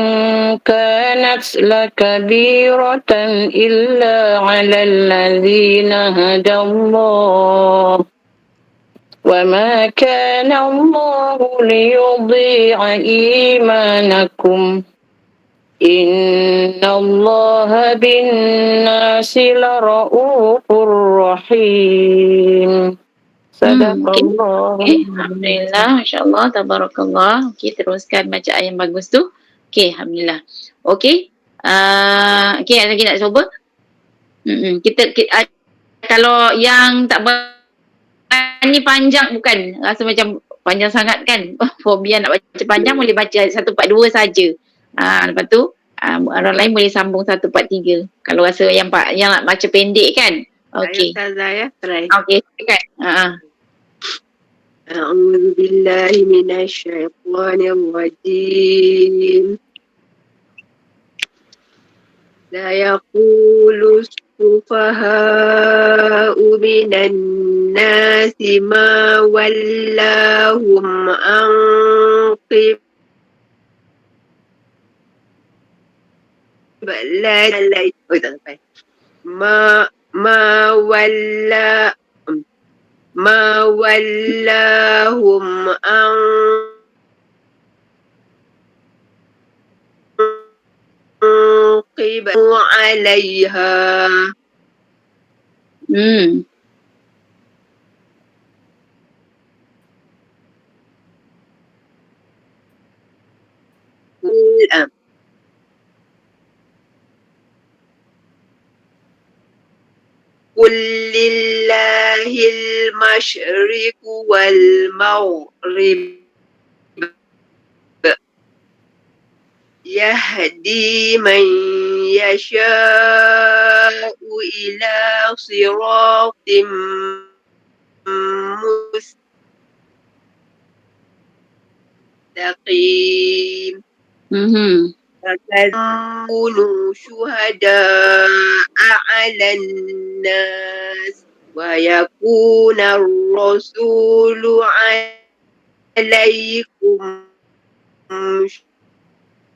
كانت لكبيرة إلا على الذين هدى الله وما كان الله ليضيع إيمانكم إن الله بالناس لرؤوف رحيم صدق الله. Alhamdulillah, masya-Allah, tabarakallah. Okey, teruskan bacaan yang bagus tu. Okey, alhamdulillah. Okey. Okey, ada lagi nak cuba? Kita kalau yang tak berani panjang bukan rasa macam panjang sangat kan. Fobia nak baca panjang boleh baca 142 saja. Lepas tu orang lain boleh sambung 143. Kalau rasa yang nak baca pendek kan. Okey. Ustazah ya, try. Okey, silakan. أعوذ بالله من الشيطان الرجيم لا يقول السفهاء من الناس ما ولاهم عن ما ولاهم عن قبل عليها قل لله المشرق والمغرب يهدي من يشاء إلى صراط مستقيم فكونوا شهداء على الناس ويكون الرسول عليكم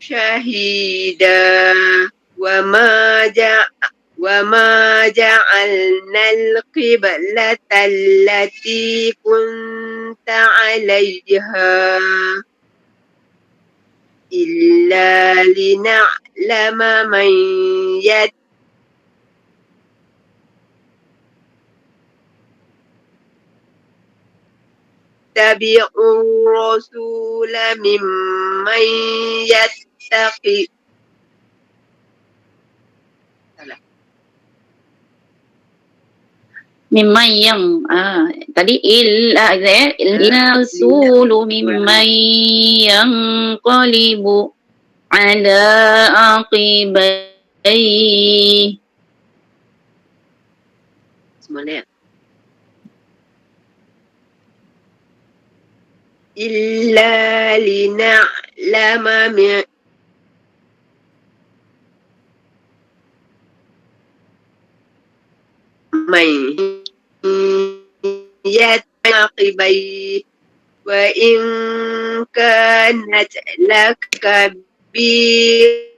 شهيدا وما جعلنا القبلة التي كنت عليها إلا لنعلم من يتبع الرسول ممن يتقي Mimman yang tadi illa rasulu mimman yang qalibu ala aqibai. semuanya. Illa lina'lama man yattaqibai wa in kanat lakabir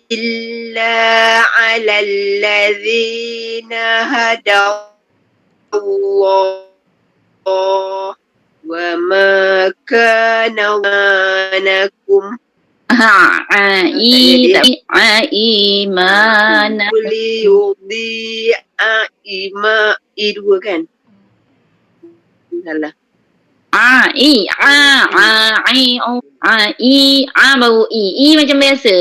إلا على الذين هدى الله وما كان غانكم Imana liyudhi'a itu kan salah baru i macam biasa.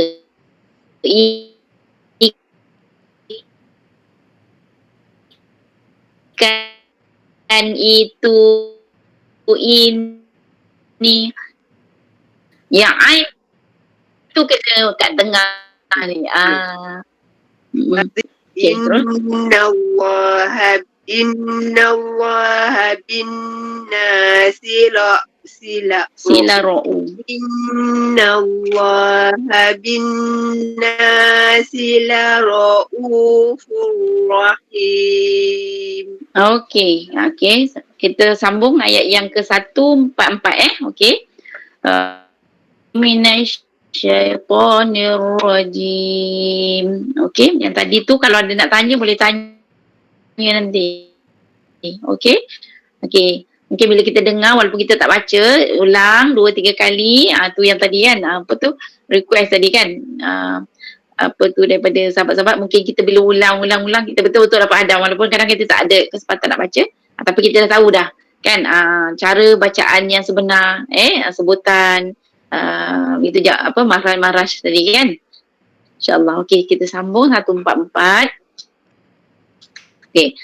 Kan itu ini yang ai tu kena kat tengah ni. Okay, terus. Innallaha bin-nasi Silara'u. Innallaha bin-nasi laraufur rahim. Okey. Kita sambung ayat yang ke-144 okey. Minasyaitonir rajim. Okey, yang tadi tu kalau ada nak tanya boleh tanya nanti. Okey. Mungkin bila kita dengar walaupun kita tak baca, ulang 2-3 kali. Tu yang tadi kan, apa tu request tadi kan. Apa tu daripada sahabat-sahabat, mungkin kita bila ulang kita betul-betul dapat hadam walaupun kadang kita tak ada kesempatan nak baca. Tapi kita dah tahu dah kan cara bacaan yang sebenar, sebutan itu je apa maraj tadi kan. InsyaAllah. Okey, kita sambung 144. Okey.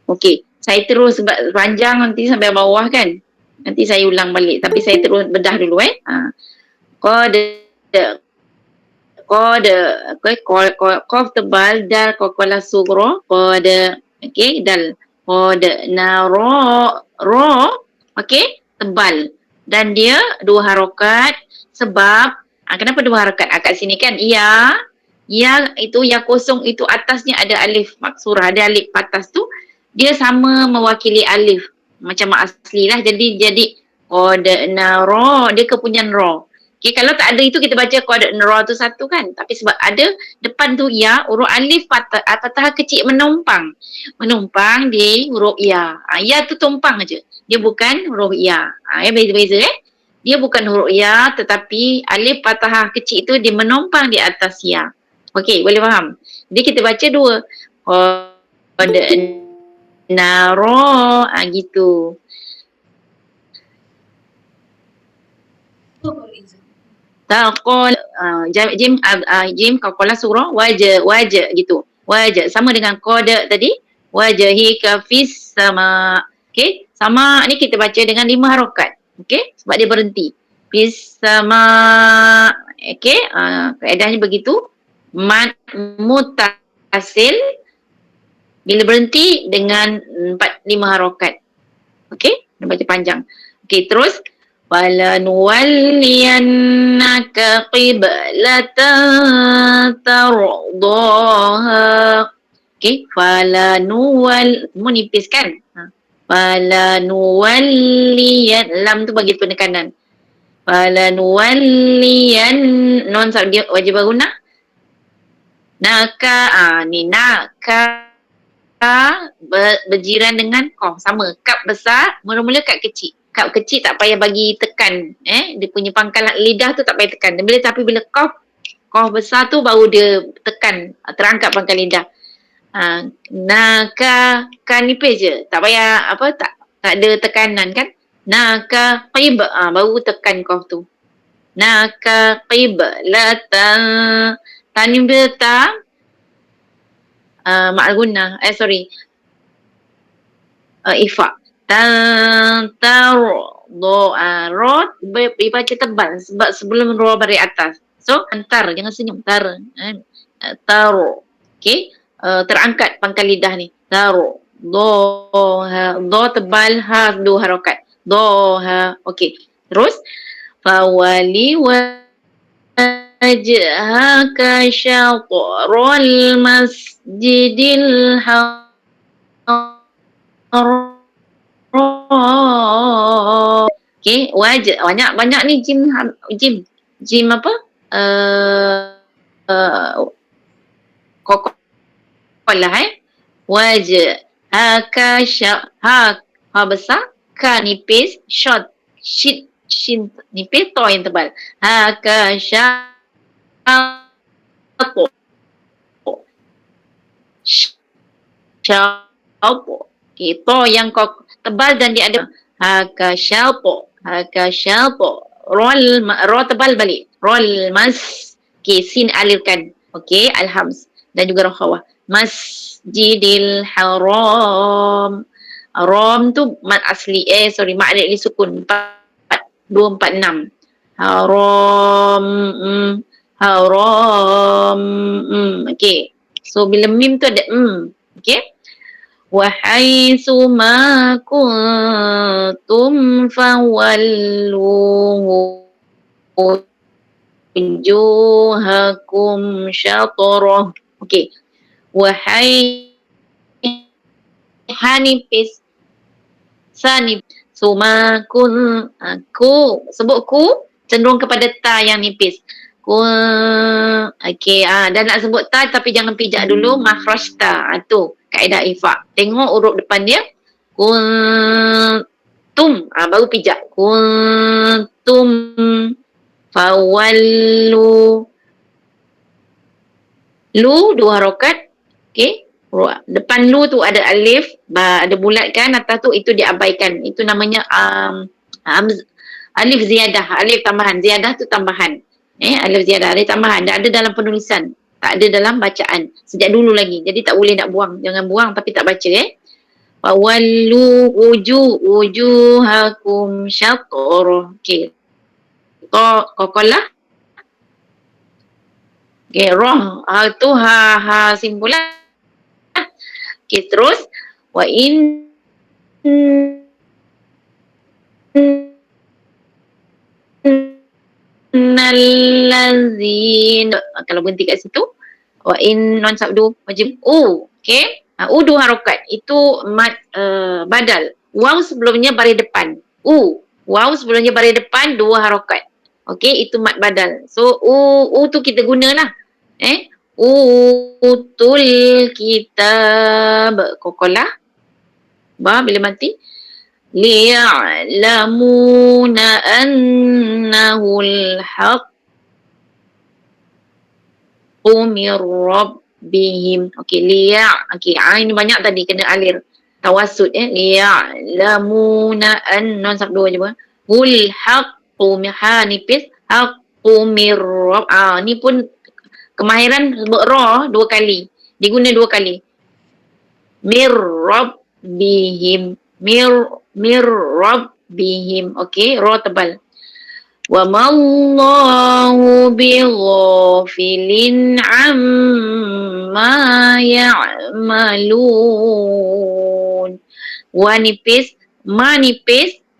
Okey, saya terus panjang nanti sampai bawah kan. Nanti saya ulang balik tapi saya terus bedah dulu qad qaf tebal dal qala sughra qad okey dal qad naro okey tebal dan dia 2 harakat sebab kenapa 2 harakat kat sini kan ya itu yang kosong itu atasnya ada alif maksurah, ada alif atas tu dia sama mewakili alif macam asli lah jadi qad naro dia kepunyan ra. Okay, kalau tak ada itu kita baca qad nara tu satu kan. Tapi sebab ada depan tu ya, huruf alif fathah kecil menumpang di huruf ya. Ya tu tumpang aja. Dia bukan huruf ya. Beza-beza Dia bukan huruf ya tetapi alif fathah kecil itu dia menumpang di atas ya. Okey, boleh faham? Jadi kita baca 2. Qad nara gitu. Taqol jim qala surah wajah gitu. Wajah sama dengan qad tadi. Wajhika fis sama. Okey, sama ni kita baca dengan 5 harakat. Okey, sebab dia berhenti. Fis sama. Okey, kaedahnya begitu. Mad mutasil bila berhenti dengan 4-5 harakat. Okey, dia baca panjang. Okey, terus falanuwalliyannaka qiblatan tardaha. Okey, semua nipis kan? Lam tu bagi penekanan. Non dia wajib berguna. Ni naka berjiran dengan sama. Kap besar, mula-mula kap kecil. Kap kecil tak payah bagi tekan. Dia punya pangkalan lidah tu tak payah tekan. Tapi bila kof besar tu baru dia tekan, terangkat pangkal lidah. Naka nipis je. Tak payah tak ada tekanan kan. Naka qib baru tekan kof tu. Naka qiblatan tanim beta ma'al ifa rot dibaca tebal sebab sebelum ro bari atas. So antar, jangan senyum, taro. Okey, terangkat pangkal lidah ni. Taro. Do tebal, ha dua harakat. Ha. Okey. Terus fawali wajhaka syatrul masjidil haram. Okey, wajh banyak ni jim apa? Kokolah wajhaka ha besar, ka nipis, shin nipis, to yang tebal. Haka syapo. To yang tebal dan dia ada haka syapo. Ro tebal balik. Rol mas. Okey, sin alirkan. Okey, alhams dan juga roh khawah. Masjidil haram. Rom tu mat asli mat alif sukun 246. Haram. Okey. So bila mim tu ada okey. Wa haitsu ma kuntum fawallu wujuhakum syatrah. Okey. Wa hanifis sanif sumakun aku sebut ku cenderung kepada ta yang nipis. Okey, dan nak sebut ta tapi jangan pijak dulu makhraj ta. Tu kaedah ifa. Tengok huruf depan dia. Kuntum, baru pijak. Kuntum fawallu. Lu dua harakat. Okey. Depan lu tu ada alif, ada bulat kan, atas tu itu diabaikan. Itu namanya alif ziyadah, alif tambahan. Ziyadah tu tambahan. Alif ziyadah, alif tambahan. Tak ada dalam penulisan. Tak ada dalam bacaan. Sejak dulu lagi. Jadi tak boleh nak buang. Jangan buang tapi tak baca Fawallu wujuhakum syatrah. Okey. Kokolah. Okey, roh. Tu ha simpulan. Okey, terus wa innallazina, kalau berhenti kat situ wa non sabdu wajib okey. Dua harakat itu mad badal. Waw sebelumnya baris depan. Waw sebelumnya baris depan dua harakat. Okey, itu mad badal. So tu kita gunalah. Utul kitab kokolah bila mati liya'lamuna annahul haqqu mir rabbihim. Okey, okey, ini banyak tadi kena alir tawassud liya'lamuna non sabdu je hul haqqu nipis haqqu mir rabb. Ni pun kemahiran sebut ra dua kali. Diguna dua kali. Mir rabbihim. Mir rabbihim. Okey, ra tebal. Wa mallahu bighafilin amma ya'malun. Wa nipis, ma nipis,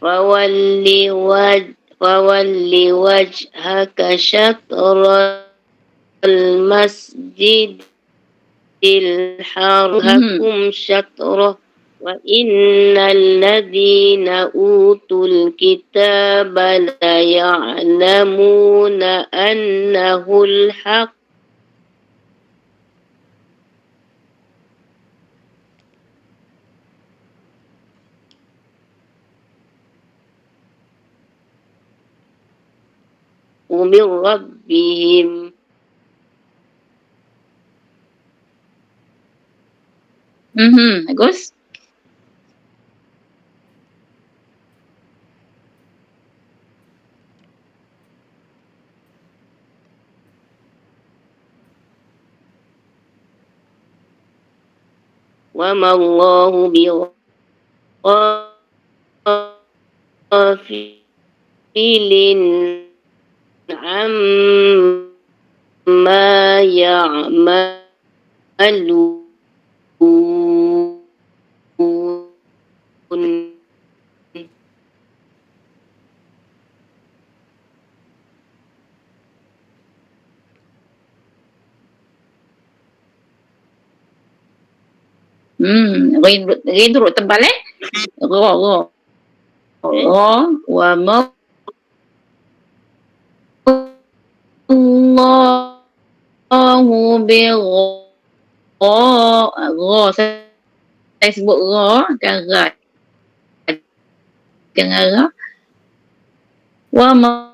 فول وجهك شطر المسجد الحرام شطره وإن الذين أوتوا الكتاب ليعلمون أنه الحق من ربهم Bagus. وما الله بغافل عما يعملون Rain turut tebal Ra. Wa ma Allahu Ra. Saya sebut Ra dan Ra. Jangan Ra. Wa ma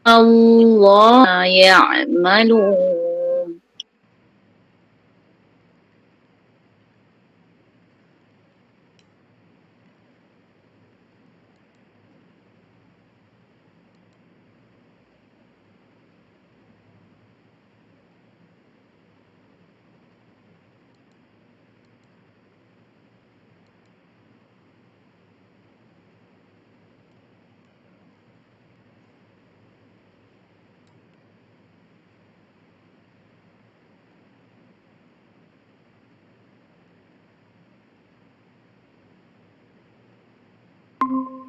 Allah ya'malun.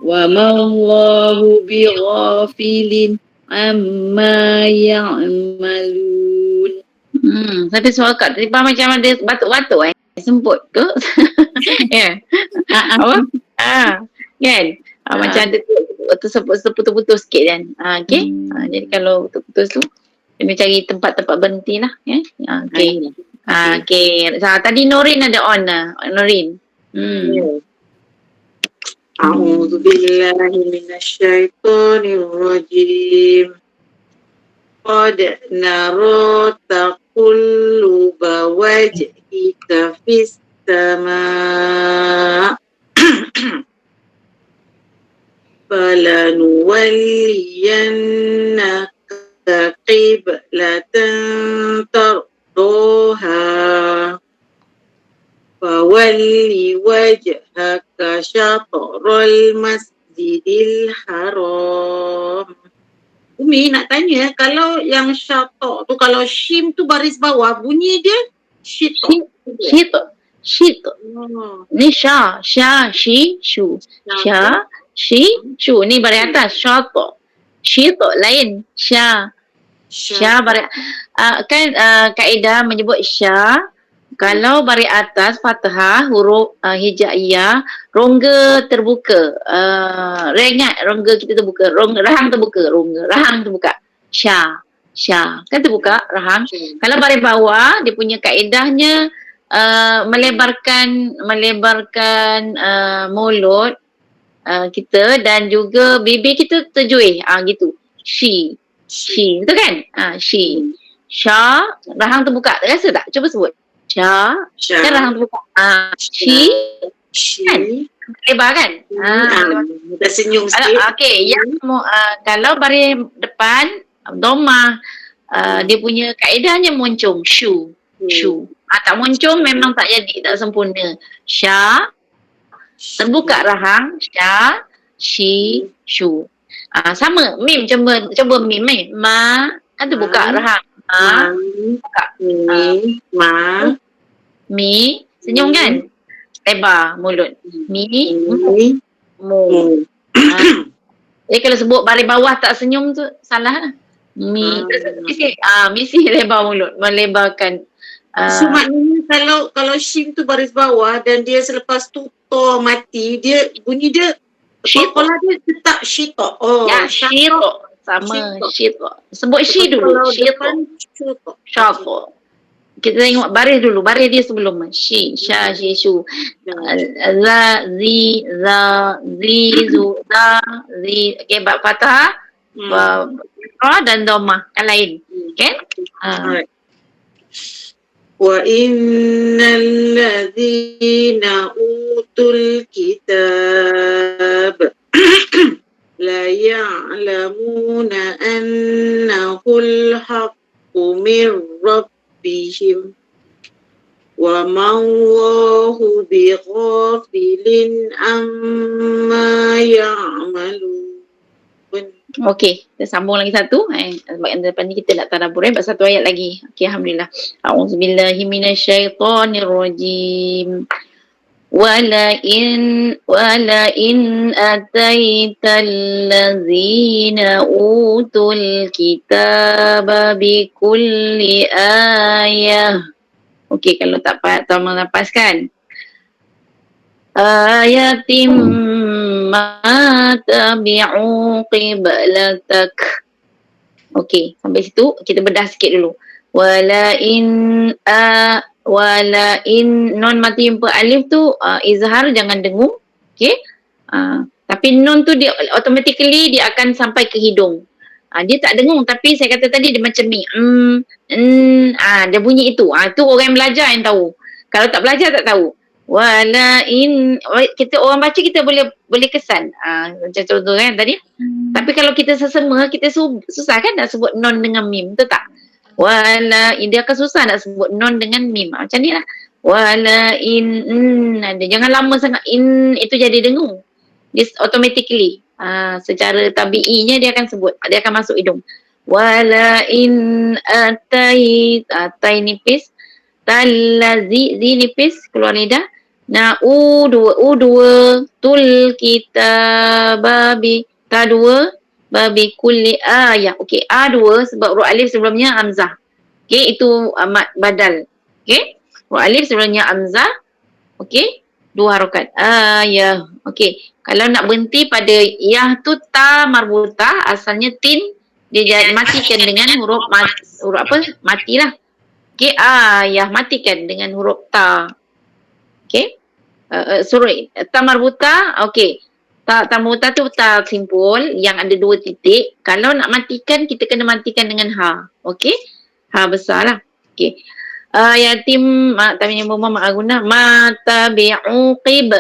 Wa ma Allahu bighafilin amma ya'malun. Saya suara kat tiba macam ada batuk-batuk semput ke? Ya. Apa? Kan? Macam ada terputus-putus sikit kan. Okey. Jadi kalau putus tu kena cari tempat-tempat berhenti lah. Okey. Okey. Tadi Norin ada on lah. Norin. A'udzu billahi minasyaitonir rajim. Qad nara taqalluba wajhika fis sama' falanuwalliyannaka qiblatan tardaha fawalli wajhaka syatrul masjidil haram. Umi nak tanya, kalau yang syatok tu, kalau shim tu baris bawah, bunyi dia syitok. Ni sya, shi, shu. Sya, shi, shu. Ni baris atas, syatok. Syitok lain, sya. Sya baris, kaedah menyebut sya, kalau baris atas fathah, huruf hijaiyah, rongga terbuka. Ingat rongga kita terbuka, rahang terbuka, rahang terbuka. Sya. Kan terbuka rahang. Kalau baris bawah, dia punya kaedahnya melebarkan mulut kita dan juga bibir kita terjuih. Gitu. She. Betul kan? She. Sya, rahang terbuka. Rasa tak? Cuba sebut. Sya. Kan rahang terbuka. She. Kan? Lebar kan? Dah senyum sikit. Okey, yang kalau baris depan dhammah, dia punya kaedahnya moncong, shu. Tak moncong memang tak jadi, tak sempurna. Sya, terbuka rahang, sya, shi, shu. Sama mim, cuba mim ma, kan terbuka rahang. Buka. Mi, senyum kan? Lebar mulut. Mi, mu. Jadi kalau sebut baris bawah tak senyum tu salah lah. Mesti lebar mulut, melebarkan. So maknanya kalau shin tu baris bawah dan dia selepas tu to mati, dia bunyi dia Shito. Qalqalah dia tetap shito. Oh, Ya, shito. Sama, shito. Sebut shi dulu. Kalau Shito. depan shito. Shito. Kita tengok baris dulu. Baris dia sebelum. Shi, sha, shi, shu. Za, zi, za, zi, zu, za, zi. Okay, bab fathah. Dan domah. Kan lain. Okay? Alright. وَإِنَّ الَّذِينَ أُوتُوا الْكِتَابَ لَيَعْلَمُونَ أَنَّهُ الْحَقُّ مِنْ رَبِّهِمْ وَمَا اللَّهُ بِغَافِلٍ عَمَّا يَعْمَلُونَ. Okey, kita sambung lagi satu. Sebab yang depan ni kita nak tadabbur sebab satu ayat lagi. Okey, alhamdulillah. A'udzubillahi minasyaitonirrajim. Wala in ataital ladzina utul kitaba bi kulli ayah. Okey, kalau tak menapaskan. Ayatim ma tabi'u qiblatak. Okey, sampai situ kita bedah sikit dulu. Wala in non mati jumpa alif tu izhar, jangan dengung. Okey. Tapi nun tu dia automatically dia akan sampai ke hidung. Dia tak dengung, tapi saya kata tadi dia macam ni. Dia bunyi itu. Tu orang yang belajar yang tahu. Kalau tak belajar tak tahu. Wala in, kita orang baca kita boleh kesan. Macam contoh kan tadi. Tapi kalau kita sesama, kita susah kan nak sebut non dengan mim, betul tak? Wala in, dia akan susah nak sebut non dengan mim. Macam ni lah. Wala in, jangan lama sangat in itu jadi dengung. Dia automatically secara tabi'inya dia akan sebut, dia akan masuk hidung. Wala in atai nipis, talazi zi nipis keluar lidah. U2 tul kita babi babi kulli ayah. Okey, A2 sebab huruf alif sebelumnya hamzah. Okey, itu amat badal. Okey, huruf alif sebelumnya hamzah. Okey, 2 harakat. Ayah. Okey, kalau nak berhenti pada yah tu ta marbutah, asalnya tin, dia matikan dengan huruf matilah. Okey, ayah matikan dengan huruf ta. Okey. Ta marbuta, okey. Ta marbuta tu ta simpul yang ada 2 titik. Kalau nak matikan, kita kena matikan dengan ha. Okey. Ha besar lah. Okey. Yatim tamnya mama guna mata bi'u qib.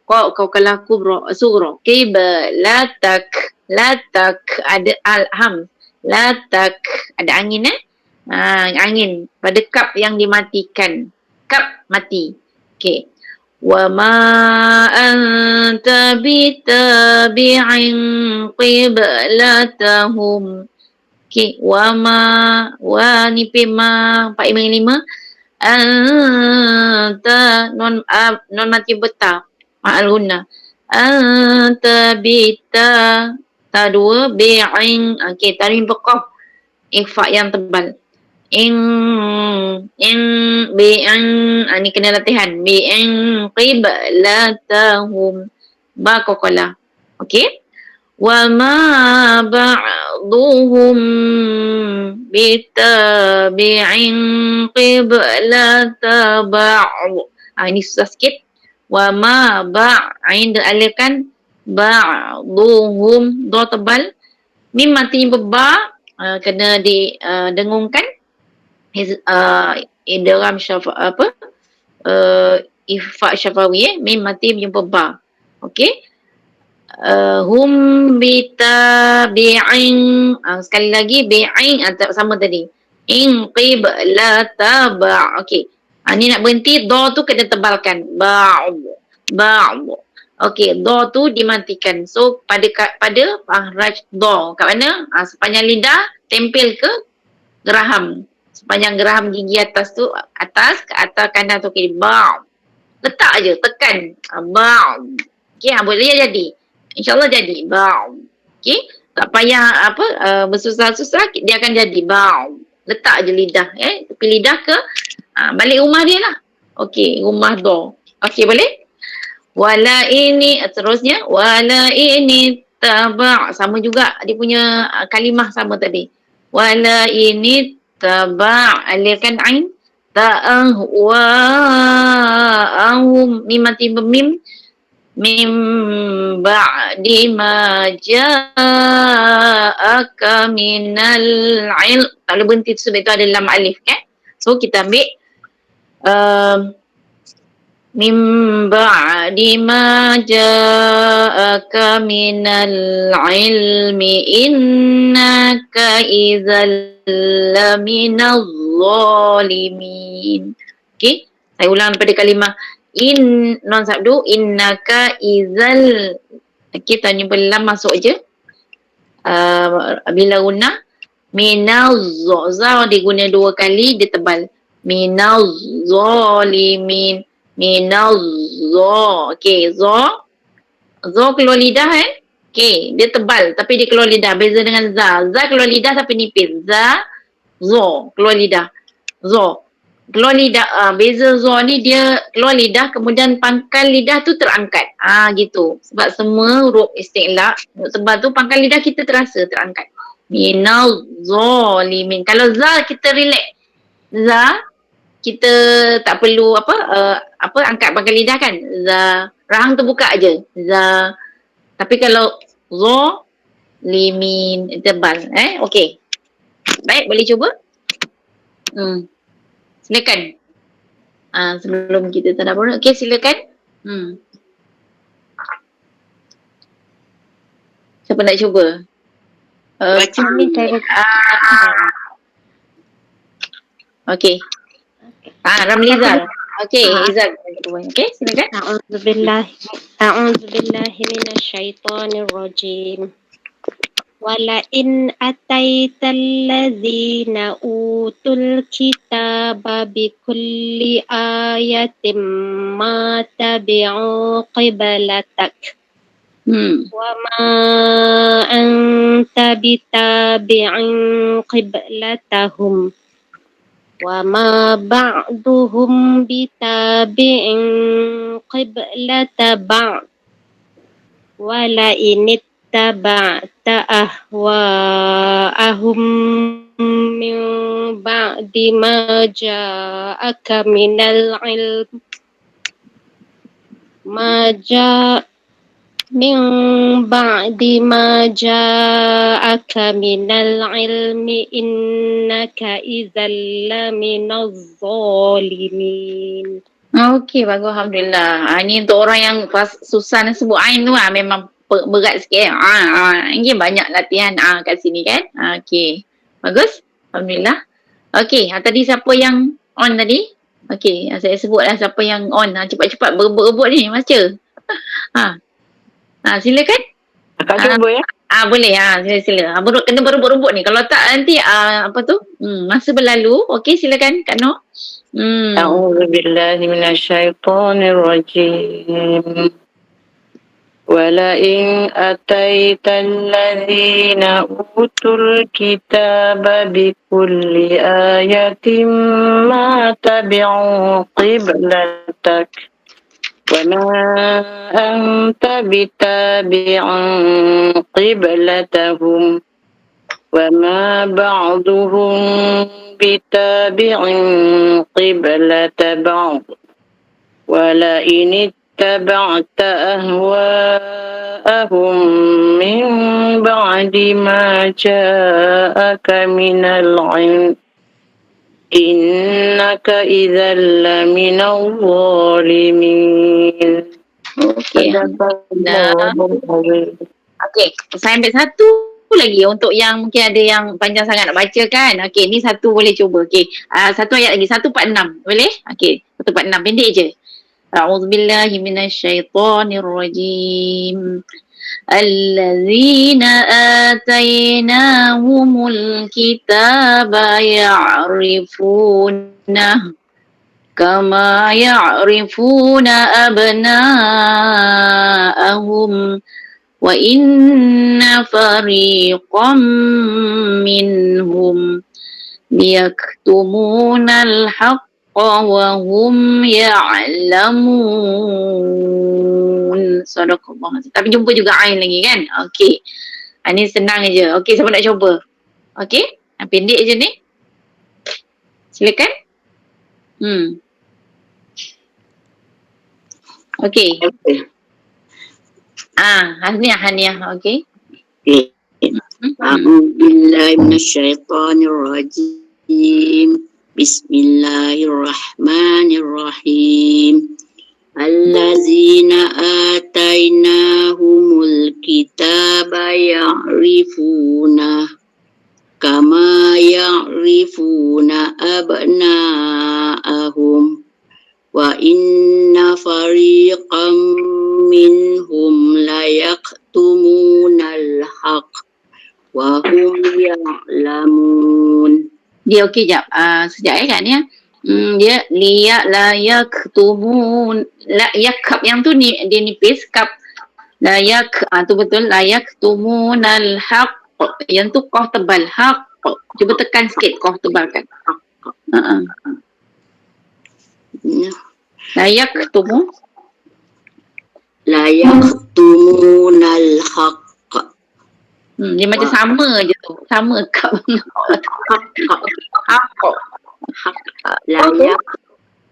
Kau kalah kubra sughra. Qib latak ada alham. Latak ada angin angin pada kap yang dimatikan. Kap mati. Okey. Wa ma anta bitabi'in qiblatahum. Okey, wa ni pema 455. Anta non mati beta. Ma'al guna. Anta bita ta 2 bi'in. Okey, tanwin beqaf. Ikhfa yang tebal. In ni kena latihan. Qiblatahum ba qalqalah. Okey. Wa ma ba'duhum bitabi'in qiblata ba'd. Ini susah sikit. Wa ma ba'in alif kan ba'duhum do tebal. Mim mati ba kena didengungkan. Idgham ikhfa syafawi mim mati berjumpa ba. Okey. Hum bitabi'in sekali lagi bi'in sama tadi. In qiblata ba'. Okey. Ni nak berhenti do tu kena tebalkan. Ba'd. Okey, do tu dimatikan. So pada raj do kat mana? Sepanjang lidah tempel ke geraham. Sepanjang geraham gigi atas tu, ke atas kanan tu, okey, ba'. Letak je, tekan. Ba'. Okey, boleh jadi. InsyaAllah jadi. Ba'u. Okey. Tak payah bersusah-susah, dia akan jadi. Ba'u. Letak je lidah. Tepi lidah ke balik rumah dia lah. Okey. Rumah do. Okey, boleh? Wala ini, terusnya. Wala ini taba'. Sama juga. Dia punya kalimah sama tadi. Wala ini taba'. Alirkan ain. Ta'ahwa'ahum. Mim mati bermim. Mim ba'di ma ja'aka minal ilm. Tak boleh berhenti sebab itu ada lam alif kan. So kita ambil mim ba'di ma ja'aka minal ilmi innaka idzal laminal zalimin. Okey, saya ulang daripada kalimah non sabdu innaka idzal. Okey, tanya lam masuk je. Bila guna minal za diguna 2 kali, dia tebal. Minal zalimin. Minal za. Okey, za keluar lidah okey, dia tebal tapi dia keluar lidah. Beza dengan za. Za keluar lidah tapi nipis. Za keluar lidah. Za keluar lidah. Beza za ni dia keluar lidah kemudian pangkal lidah tu terangkat. Gitu. Sebab semua huruf isti'la sebab tu pangkal lidah kita terasa terangkat. Minal zalimin. Kalau za kita relax. Za kita tak perlu angkat pangkal lidah kan. Za rahang terbuka aje. Za. Tapi kalau zalimin tebal. Okey. Baik, boleh cuba? Silakan. Sebelum kita tadabbur. Okey, silakan. Siapa nak cuba? Okey. Ramlizal. Okey, Izal. Okey, silakan. A'udzubillahi minasyaitonir rajim. Wala in ataital ladzina utul kitaba bikulli ayatin ma tabi'u qiblatak. Wa ma anta bitabi'in qiblatahum. Wa ma ba'duhum bitabi'in qiblata ba'd. Wala in ittaba'ta ahwa'ahum min ba'di ma ja'aka minal ilm min ba'di ma ja'aka minal ilmi innaka idzal laminaz zalimin. Okey, bagus, alhamdulillah. Ni untuk orang yang susah nak sebut ain tu memang berat sikit. Ini banyak latihan kat sini kan. Okey. Bagus. Alhamdulillah. Okey, tadi siapa yang on tadi? Okey, saya sebutlah siapa yang on. Cepat-cepat berebut-rebut ni baca. Silakan. Akak cuba ya. Boleh. Sila. Kena berebut-rebut ni. Kalau tak nanti masa berlalu. Okey, silakan Kak Noh. A'udzubillahi minasyaitonirrajim. ولئن أتيت الذين أوتوا الكتاب بكل آية ما تبعوا قبلتك وما أنت بتابع قبلتهم وما بعضهم بتابع قبلة بعض ولئن اتبعت أهواءهم من بعد ما جاءك من العلم إنك إذا لمن الظالمين. Okey. Okey, saya ambil satu lagi untuk yang mungkin ada yang panjang sangat nak baca kan. Okey, ni satu boleh cuba. Okey, satu ayat lagi, 146. Boleh? Okey, 146 pendek je. A'udzubillahi minasyaitonirrajim. Allazina atainahumul kitaba ya'rifuna kama ya'rifuna abna'ahum wa inna fariqam minhum liyaktumunal haqqa wa hum ya'lamun. Sadaqallah. Tapi jumpa juga ain lagi kan? Okey. Ini senang je. Okey, siapa nak cuba? Okey? Pendek je ni. Silakan. Okey. Haniah. Okey. A'udzu billahi minasyaitonir rajim. Bismillahirrahmanirrahim. Allazina atainahumul kitaba ya'rifuna kama ya'rifuna abna'ahum wa inna fariqam minhum layaktumunal haqq wa hum ya'lamun. Dia okey jap. Sekejap kan ya. Dia layaktumun kap yang tu ni dia nipis kap tu betul layaktumunal haqq. Yang tu qaf tebal haqq. Cuba tekan sikit qaf tebalkan. Layaktumunal haqq. Dia macam sama je tu. Sama kap.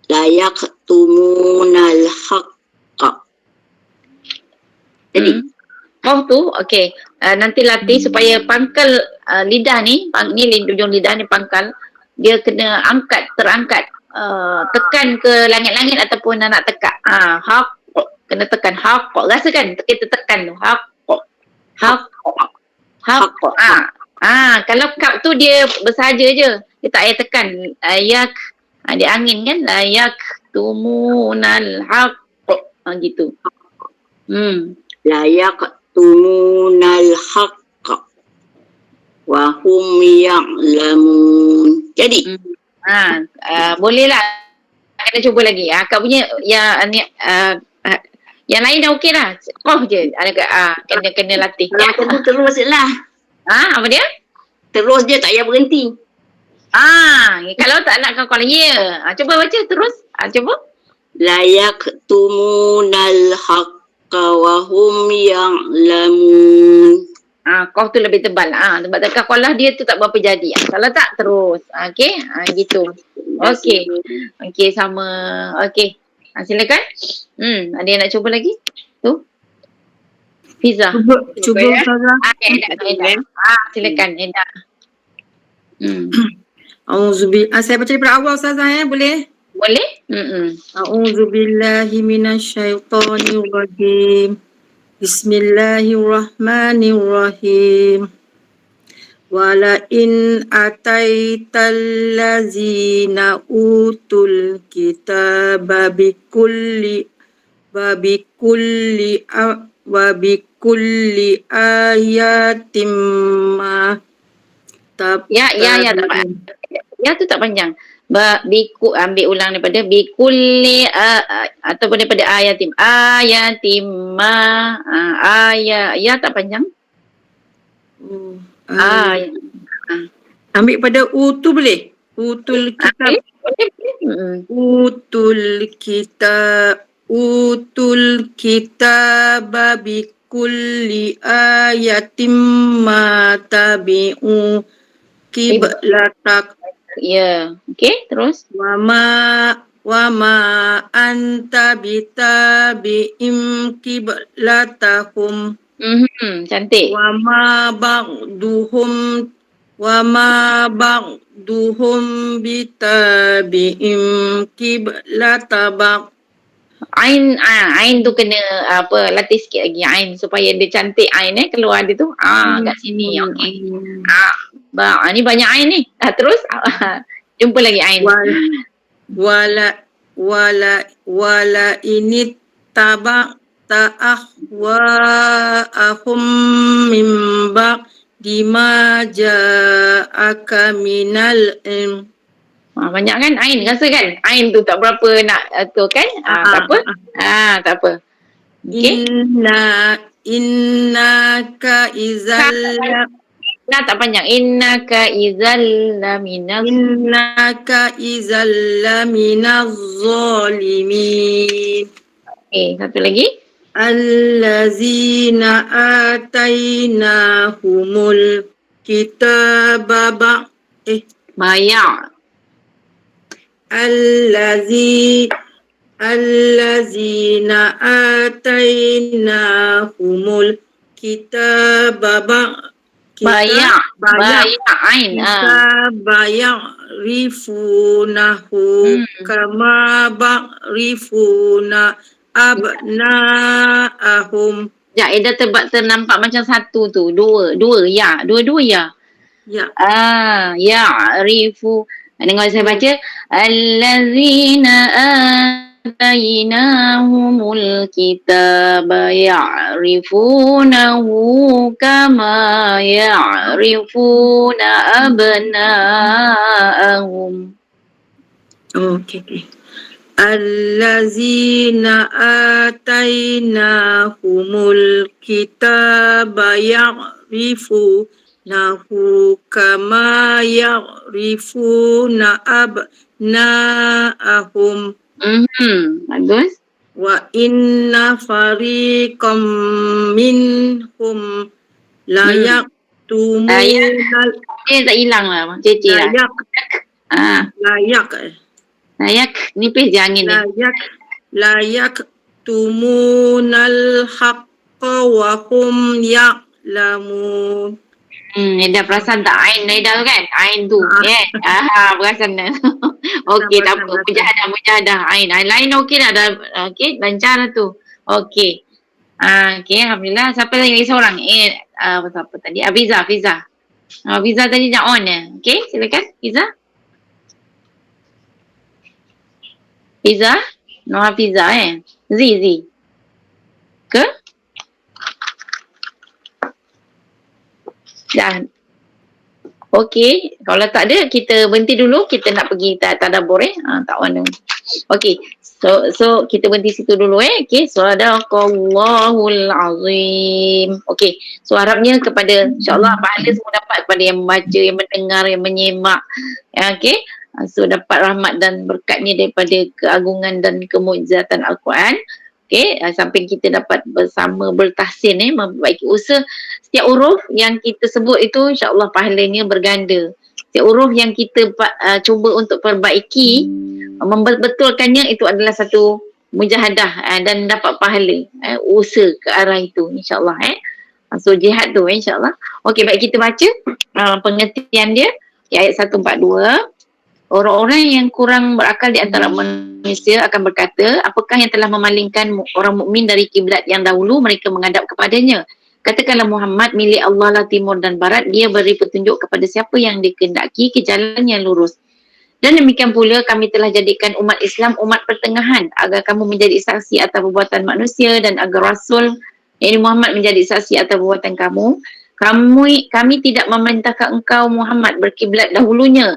Layaktumunal haqq. Jadi tu okey. Nanti latih supaya pangkal lidah ni, ujung lidah ni pangkal, dia kena terangkat. Tekan ke langit-langit ataupun nak tekak. Haqq. Kena tekan haqq. Rasakan kita tekan tu. Haqq. Kalau kap tu dia bersaja je. Dia tak payah tekan. Dia angin kan. Layaktumunal haqq. Gitu. Layaktumunal haqq wa hum ya'lamun. Jadi bolehlah kena cuba lagi. Kak punya yang lain dah okey dah. Je kena latih. Kalau terus lah. Apa dia? Terus je, tak payah berhenti. Kalau tak nak kau ya. Cuba baca terus. Cuba. Layaktumunal haqqa wa hum ya'lamun. Kau tu lebih tebal. Sebab tekan kolah dia tu tak berapa jadi. Kalau tak terus. Okey. Gitu. Okey. Okey sama. Okey. Silakan. Ada yang nak cuba lagi? Tu. Fiza. Cuba Ustazah. Silakan Eda. Saya baca daripada awal Ustazah boleh? Boleh? A'udzubillahi minasyaitonirrajim. Bismillahirrahmanirrahim. Wala in ataital lazina utul kitaba bikulli ayatim ma Ya tak apa. Ya tu tak panjang. Ambil ulang daripada bikulli ataupun daripada ayatim ma ya tak panjang. Ambil pada tu boleh? Utul kitab. Utul kitab bikulli ayatim ma tabi'u qiblatak. Ya, okey, terus. Wa ma anta bitabi'im qiblatahum. Cantik. Wa ma ba'duhum bitabi'im qiblatabak. Ain tu kena latih sikit lagi ain supaya dia cantik ain keluar dia tu kat sini. Okey. Ni banyak ain ni. Terus jumpa lagi ain. Wala ini ta'ahwa'ahum min ba'di ma ja'aka minal ilm. Banyak kan ain, rasa kan ain tu tak berapa nak tu kan. Tak apa. Tak apa. Okay. innaka izal Nah, tak panjang. Innaka idzal laminaz. innaka izal laminaz zalimin. Satu lagi. Allazina atainahumul kitaba Baya'. allazina atainahumul kitaba Baya'. Ain. ya'rifunahu kama ba'rifuna abna'ahum. Ya, Ida ternampak macam satu tu. Dua ya. Dua-dua ya. Ya. Ya'rifu. Dengar saya baca. Allazina atainahumul kitaba ya'rifunahu kama ya'rifuna abna'ahum. Okay. Allazina atainahumul kitaba ya'rifunahu kama ya'rifuna abna'ahum. Bagus. Wa inna fariqam minhum la yaktumunal Tak hilang lah. Cece lah. Layak. Nipis je angin ni. Layak tumunal haqqa wa hum ya'lamun. Ida perasan tak Ain Ida tu kan? Ain tu. Perasan dah. Okey, tak apa. Mujahadah Ain. Lain okey dah. Okey, lancar dah tu. Okey. Okey, alhamdulillah. Siapa lagi seorang? Siapa tadi? Fiza. Fiza tadi dah on ya. Okey, silakan Fiza. Fiza? Noha Fiza Z. Ke? Dah. Okey, kalau tak ada kita berhenti dulu, kita nak pergi tadabbur tak on. Okey. So kita berhenti situ dulu Okey, sadaqallahul azim. Okey. So harapnya kepada insya-Allah pahala semua dapat kepada yang membaca, yang mendengar, yang menyimak. Okey. So dapat rahmat dan berkatnya daripada keagungan dan kemujizatan Al-Quran. Okey, sampai kita dapat bersama bertahsin memperbaiki usaha. Setiap huruf yang kita sebut itu insya-Allah pahalanya berganda. Setiap huruf yang kita cuba untuk perbaiki, membetulkannya itu adalah satu mujahadah dan dapat pahala usaha ke arah itu insya-Allah So jihad tu insya-Allah. Okey, baik kita baca pengertian dia. Ayat 142. Orang-orang yang kurang berakal di antara manusia akan berkata, apakah yang telah memalingkan orang mukmin dari kiblat yang dahulu mereka menghadap kepadanya? Katakanlah Muhammad milik Allah lah timur dan barat, dia beri petunjuk kepada siapa yang dikehendaki ke jalan yang lurus. Dan demikian pula kami telah jadikan umat Islam umat pertengahan agar kamu menjadi saksi atas perbuatan manusia dan agar Rasul yakni Muhammad menjadi saksi atas perbuatan kamu. Kami tidak memerintahkan engkau Muhammad berkiblat dahulunya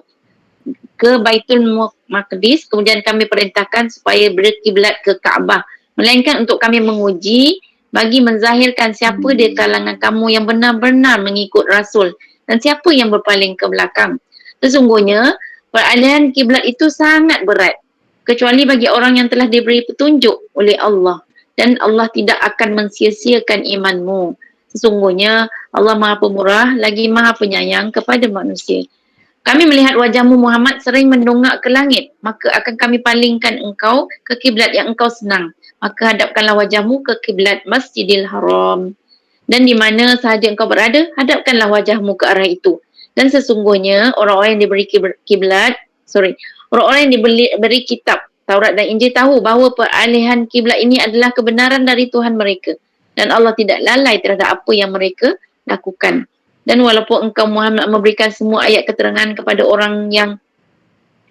ke Baitul Maqdis, kemudian kami perintahkan supaya berkiblat ke Kaabah, melainkan untuk kami menguji bagi menzahirkan siapa di kalangan kamu yang benar-benar mengikut Rasul dan siapa yang berpaling ke belakang. Sesungguhnya peralihan kiblat itu sangat berat kecuali bagi orang yang telah diberi petunjuk oleh Allah, dan Allah tidak akan mensia-siakan imanmu. Sesungguhnya Allah Maha Pemurah lagi Maha Penyayang kepada manusia. Kami melihat wajahmu Muhammad sering mendongak ke langit, maka akan kami palingkan engkau ke kiblat yang engkau senang. Maka hadapkanlah wajahmu ke kiblat Masjidil Haram. Dan di mana sahaja engkau berada, hadapkanlah wajahmu ke arah itu. Dan sesungguhnya orang-orang yang diberi orang-orang yang diberi kitab Taurat dan Injil tahu bahawa peralihan kiblat ini adalah kebenaran dari Tuhan mereka. Dan Allah tidak lalai terhadap apa yang mereka lakukan. Dan walaupun engkau Muhammad memberikan semua ayat keterangan kepada orang yang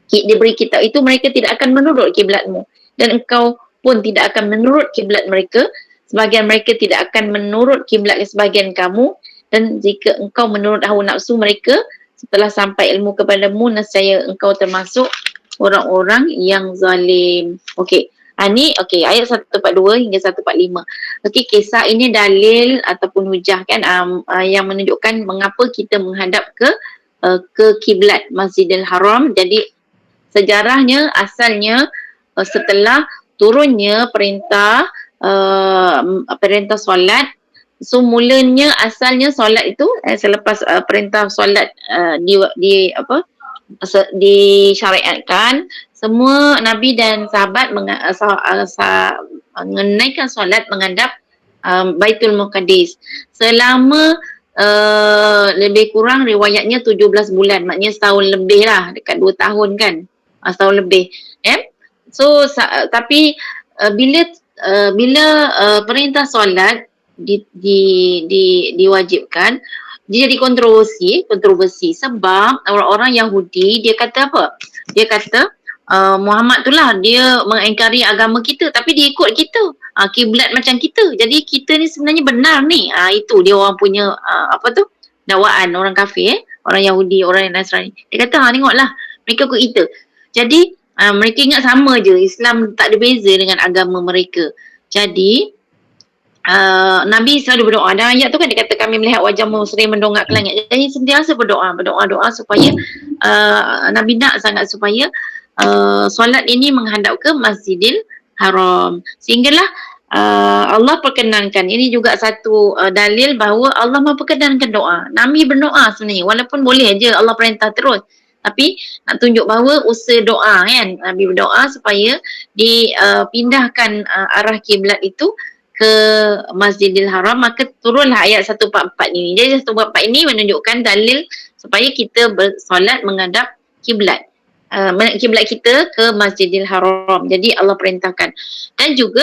diberi kitab itu, mereka tidak akan menurut kiblatmu. Dan engkau pun tidak akan menurut kiblat mereka. Sebahagian mereka tidak akan menurut kiblat sebahagian kamu. Dan jika engkau menurut hawa nafsu mereka, setelah sampai ilmu kepadamu, nescaya engkau termasuk orang-orang yang zalim. Okey. Ni okey, ayat 142 hingga 145. Okey, kisah ini dalil ataupun hujah kan yang menunjukkan mengapa kita menghadap ke kiblat Masjidil Haram. Jadi sejarahnya asalnya setelah turunnya perintah solat. So mulanya asalnya solat itu selepas perintah solat disyariatkan, semua nabi dan sahabat menunaikan solat menghadap Baitul Muqaddis selama lebih kurang riwayatnya 17 bulan, maknanya setahun lebih lah, dekat 2 tahun kan, setahun lebih. So tapi bila perintah solat diwajibkan, dia jadi kontroversi sebab orang-orang Yahudi dia kata apa? Dia kata Muhammad tu lah dia mengingkari agama kita tapi dia ikut kita, kiblat macam kita. Jadi kita ni sebenarnya benar ni. Itu dia orang punya dakwaan orang kafir, orang Yahudi, orang Nasrani. Dia kata tengoklah mereka ikut kita. Jadi mereka ingat sama je, Islam tak ada beza dengan agama mereka. Jadi Nabi selalu berdoa. Dan ayat tu kan dia kata kami melihat wajahmu sering mendongak ke langit. Jadi sentiasa berdoa supaya Nabi nak sangat supaya solat ini menghadap ke Masjidil Haram. Sehinggalah Allah perkenankan. Ini juga satu dalil bahawa Allah memperkenankan doa. Nabi berdoa sebenarnya walaupun boleh je Allah perintah terus. Tapi nak tunjuk bahawa usaha doa kan. Nabi berdoa supaya dipindahkan arah kiblat itu ke Masjidil Haram, maka turunlah ayat 144 ni. Jadi 144 ini menunjukkan dalil supaya kita bersolat menghadap kiblat. Kiblat kita ke Masjidil Haram. Jadi Allah perintahkan. Dan juga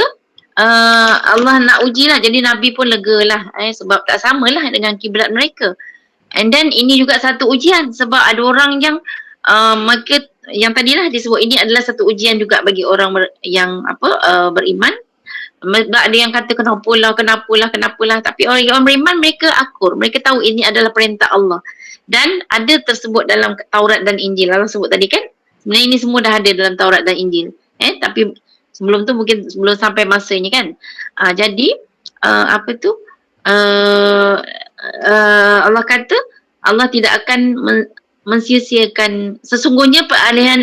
Allah nak ujilah, jadi Nabi pun legalah sebab tak samalah dengan kiblat mereka. And then ini juga satu ujian sebab ada orang yang mereka yang tadilah disebut ini adalah satu ujian juga bagi orang yang beriman. Ada yang kata kenapalah, tapi orang beriman mereka akur, mereka tahu ini adalah perintah Allah. Dan ada tersebut dalam Taurat dan Injil. Allah sebut tadi kan, sebenarnya ini semua dah ada dalam Taurat dan Injil. Tapi sebelum tu mungkin sebelum sampai masa ini kan. Jadi Allah kata Allah tidak akan mensia-siakan. Sesungguhnya peralihan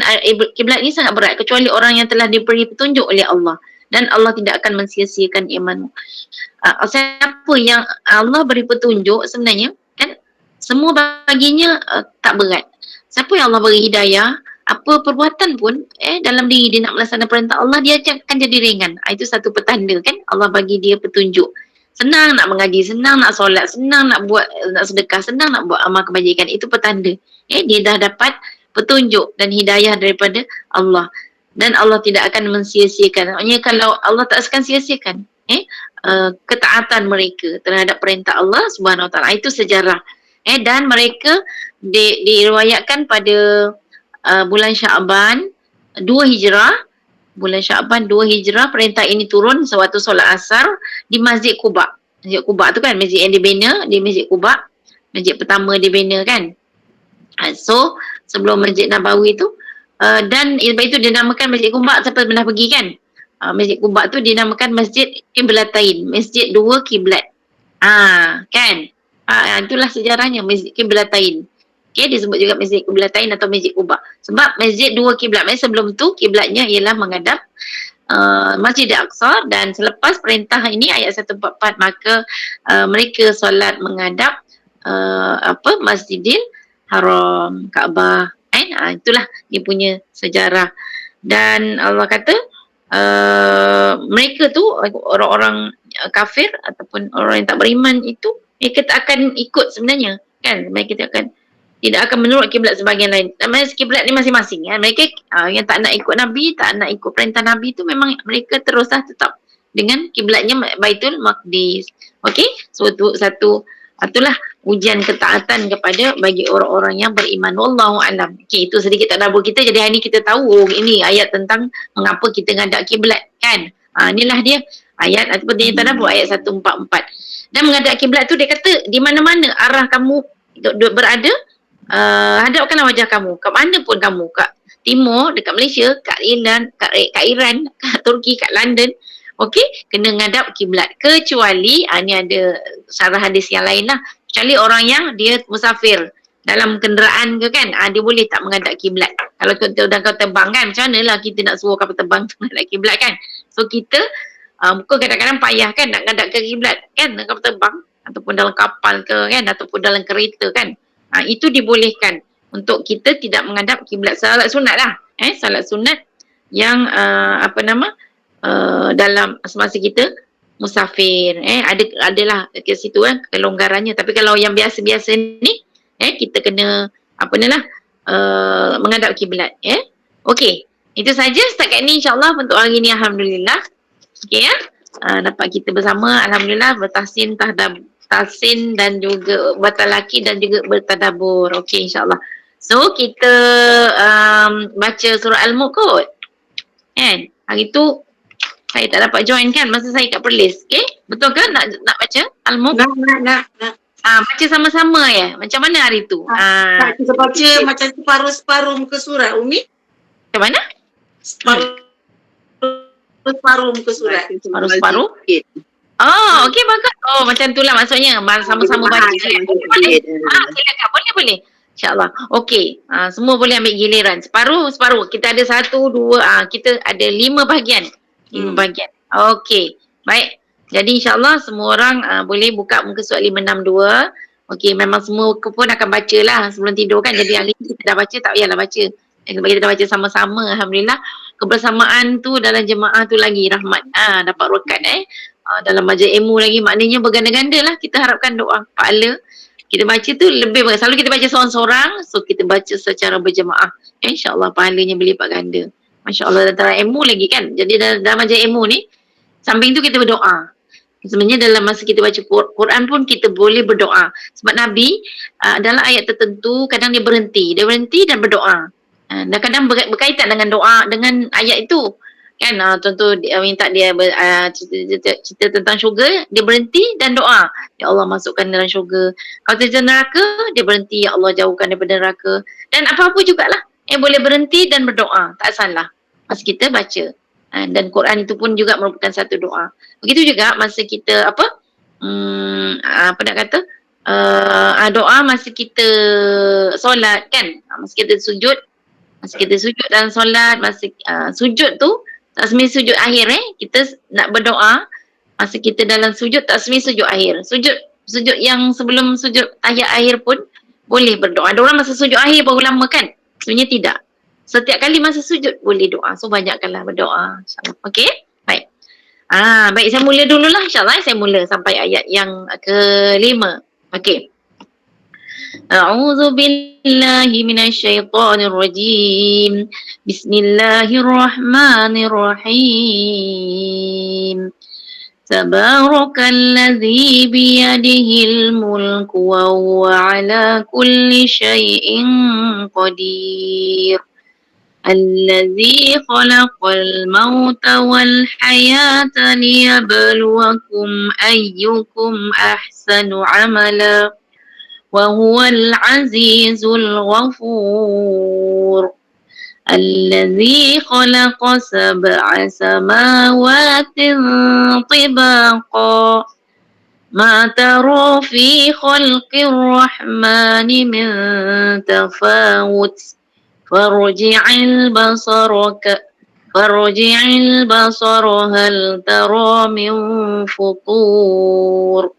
kiblat ini sangat berat kecuali orang yang telah diberi petunjuk oleh Allah. Dan Allah tidak akan mensia-siakan iman. Siapa yang Allah beri petunjuk sebenarnya kan semua baginya tak berat. Siapa yang Allah beri hidayah, apa perbuatan pun dalam diri dia nak melaksanakan perintah Allah, dia akan jadi ringan. Itu satu petanda kan, Allah bagi dia petunjuk. Senang nak mengaji, senang nak solat, senang nak sedekah, senang nak buat amal kebajikan. Itu petanda. Dia dah dapat petunjuk dan hidayah daripada Allah. Dan Allah tidak akan mensia-siakan. Maksudnya kalau Allah tak akan sia-siakan ketaatan mereka terhadap perintah Allah Subhanahu Wa Taala. Itu sejarah. Dan mereka diriwayatkan pada bulan Syaban 2 Hijrah. Bulan Syaban 2 Hijrah perintah ini turun sewaktu solat asar di Masjid Quba. Masjid Quba tu kan masjid yang dibina di Masjid Quba. Masjid pertama dibina kan. So sebelum Masjid Nabawi tu dan lepas itu dinamakan Masjid Quba. Siapa pernah pergi kan? Masjid Quba tu dinamakan Masjid Qiblatain, Masjid 2 Kiblat. Kan? Itulah sejarahnya Masjid Qiblatain. Disebut juga Masjid Qiblatain atau Masjid Quba. Sebab Masjid 2 Kiblat. Maksudnya sebelum tu kiblatnya ialah menghadap Masjid Al-Aqsa, dan selepas perintah ini ayat 144 maka mereka solat menghadap Masjidil Haram, Kaabah. Itulah dia punya sejarah. Dan Allah kata mereka tu orang-orang kafir ataupun orang yang tak beriman itu mereka tak akan ikut sebenarnya kan, mereka tidak akan menurut kiblat sebahagian lain. Kiblat ni masing-masing kan. Mereka yang tak nak ikut Nabi, tak nak ikut perintah Nabi tu memang mereka teruslah tetap dengan kiblatnya Baitul Maqdis. Okey, so itulah ujian ketaatan kepada bagi orang-orang yang beriman. Wallahu alam. Okey, itu sedikit tadabbur kita. Jadi hari ni kita tahu ini ayat tentang mengapa kita ngadap kiblat kan. Inilah dia ayat ataupun dia tadabbur ayat 144. Dan menghadap kiblat tu dia kata di mana-mana arah kamu berada, hadapkanlah wajah kamu ke mana pun kamu, timur dekat Malaysia, kat Iran, kat Turki, kat London, okey, kena ngadap kiblat. Kecuali ni ada syarah hadis yang lain lah. Kecuali orang yang dia musafir dalam kenderaan ke kan, dia boleh tak menghadap kiblat. Kalau kau terbang kan, macam mana lah kita nak suruh kapal terbang tu menghadap kiblat kan. So kita bukan kadang-kadang payah kan nak ngadap ke kiblat kan dalam kapal terbang ataupun dalam kapal ke kan ataupun dalam kereta kan. Itu dibolehkan untuk kita tidak menghadap kiblat. Salat sunat lah. Salat sunat yang dalam semasa kita musafir. Adalah ke situ kan kelonggarannya. Tapi kalau yang biasa-biasa ni kita kena menghadap kiblat. Okey. Itu saja setakat ni insya-Allah untuk hari ni, alhamdulillah. Okey ya. Dapat kita bersama alhamdulillah bertahsin dan juga bertalaki dan juga bertadabur. Okey insya-Allah. So kita baca surah Al-Mulk kot. Kan? Hari tu saya tak dapat join kan masa saya kat Perlis. Okey? Betul ke nak baca Al-Mulk? Nak. Baca sama-sama ya. Macam mana hari tu? Kita baca macam separuh-separuh muka surat, Umi. Macam mana? Separuh muka surat. Separuh-separuh? Okey bagus. Macam tu lah maksudnya. Sama-sama baca. Silakan. Boleh. InsyaAllah. Okey. Semua boleh ambil giliran. Separuh. Kita ada 1, 2. Kita ada 5 bahagian. 5 bahagian. Okey. Baik. Jadi insyaAllah semua orang boleh buka muka surat 562. Okey, memang semua pun akan baca lah sebelum tidur kan. Jadi hari ni kita dah baca, tak payahlah baca. Sebab kita dah baca sama-sama. Alhamdulillah. Kebersamaan tu dalam jemaah tu lagi rahmat. Dapat berkat dalam majlis ilmu lagi. Maknanya berganda-ganda lah. Kita harapkan doa pahala. Kita baca tu lebih bagus. Selalu kita baca seorang-seorang. So kita baca secara berjemaah. InsyaAllah pahalanya berlipat ganda. Masya Allah dalam ilmu lagi kan. Jadi dalam majlis ilmu ni, samping tu kita berdoa. Sebenarnya dalam masa kita baca Quran pun kita boleh berdoa. Sebab Nabi dalam ayat tertentu kadang dia berhenti dan berdoa. Dan kadang berkaitan dengan doa dengan ayat itu. Kan contoh dia minta dia cerita tentang syurga, dia berhenti dan doa. Ya Allah masukkan dalam syurga. Kalau cerita neraka, dia berhenti, ya Allah jauhkan daripada neraka. Dan apa-apa jugalah. Boleh berhenti dan berdoa. Tak salah. Masa kita baca. Dan Quran itu pun juga merupakan satu doa. Begitu juga masa kita doa masa kita solat kan. Masa kita sujud dalam solat, masa sujud tu tasmih sujud akhir kita nak berdoa masa kita dalam sujud, tasmih sujud akhir. Sujud yang sebelum sujud tahiyat akhir pun boleh berdoa. Ada orang masa sujud akhir baru lama kan? Sebenarnya tidak. Setiap kali masa sujud boleh doa. So banyakkanlah berdoa insya-Allah. Okey? Baik. Baik saya mula dululah insya-Allah. Saya mula sampai ayat yang ke-5. Okey. A'udzu billahi minasyaitonir rajim. Bismillahirrahmanirrahim. Tabarakalladzi biyadihil mulku wa huwa ala kulli syai'in qadir. الذي خلق الموت والحياة ليبلوكم أيكم أحسن عملا وهو العزيز الغفور الذي خلق 7 سماوات طباقا ما ترى في خلق الرحمن من تفاوت فارجع البصر هل ترى من فطور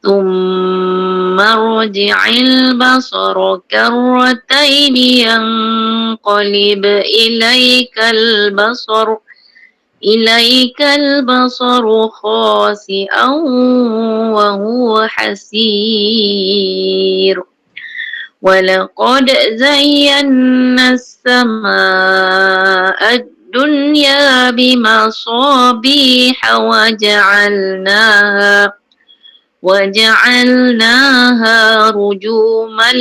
ثم ارجع البصر كرتين ينقلب إليك البصر خاسئا وهو حسير ولقد زينا السماء الدنيا بمصابيح وجعلناها رجوما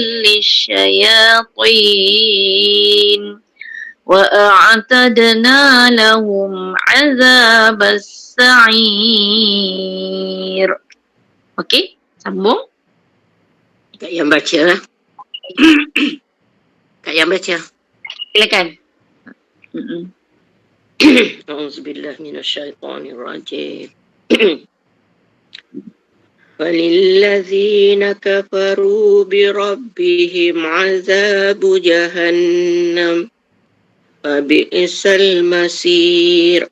للشياطين وأعتدنا لهم عذاب السعير. Okey, sambung. Kak yang baca lah. Kak yang baca. Silakan. A'udzubillah minasyaitonirrajim. وللذين كفروا بربهم عذاب جهنم وبئس المصير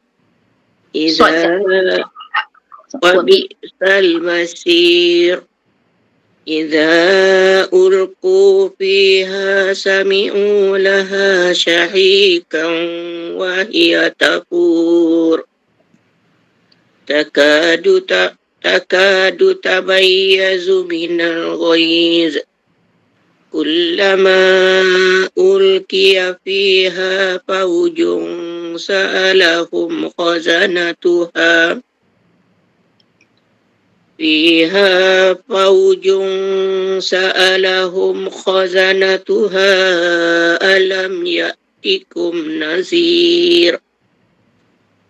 وبئس المصير إذا ألقوا فيها سمعوا لها شهيقا وهي تفور تكاد تميز من الغيظ كلما ألقي فيها فوج سألهم خزنتها ألم يأتكم نذير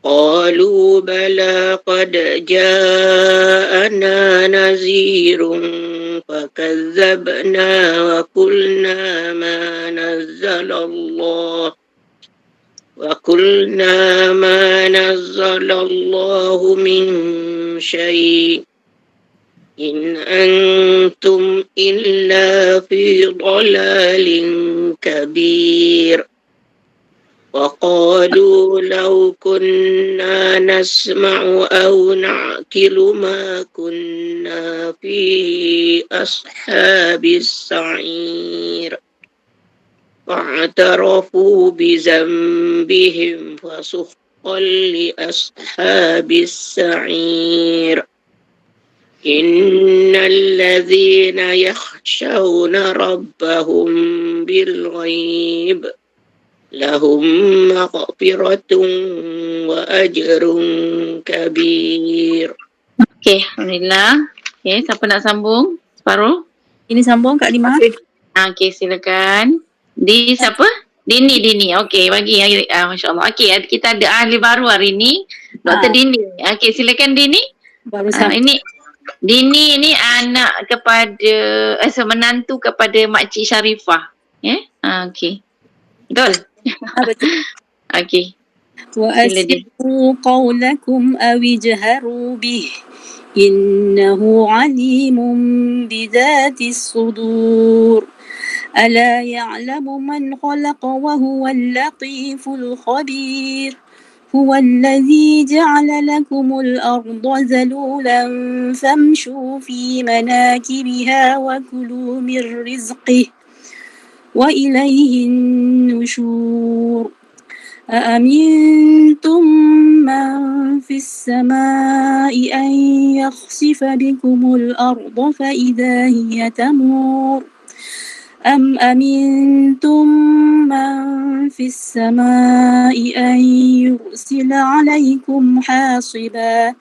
قالوا بلى قد جاءنا نذير فكذبنا وقلنا ما نزل الله من شيء إن أنتم إلا في ضلال كبير وقالوا لو كنا نسمع أو نعقل ما كنا في أصحاب السعير فاعترفوا بذنبهم فسحقا لأصحاب السعير إن الذين يخشون ربهم بالغيب لهم مغفرة وأجر كبير. Okey, Alhamdulillah. Okey, siapa nak sambung? Separuh? Ini sambung Kak Lima. Okey, silakan. Siapa? Dini. Okey, bagi. Masya Allah. Okey, kita ada ahli baru hari ni. Dr. Dini. Okey, silakan Dini. Baru sampai. Ini Dini ni anak kepada, menantu kepada Makcik Sharifah. Okey. Betul? Betul. Okey. وأسروا قولكم أو اجهروا به إنه عليم بذات الصدور ألا يعلم من خلق وهو اللطيف الخبير هو الذي جعل لكم الأرض ذلولا فامشوا في مناكبها وكلوا من رزقه وإليه النشور أأمنتم من في السماء أن يخسف بكم الأرض فإذا هي تمور أم أمنتم من في السماء أن يرسل عليكم حاصبا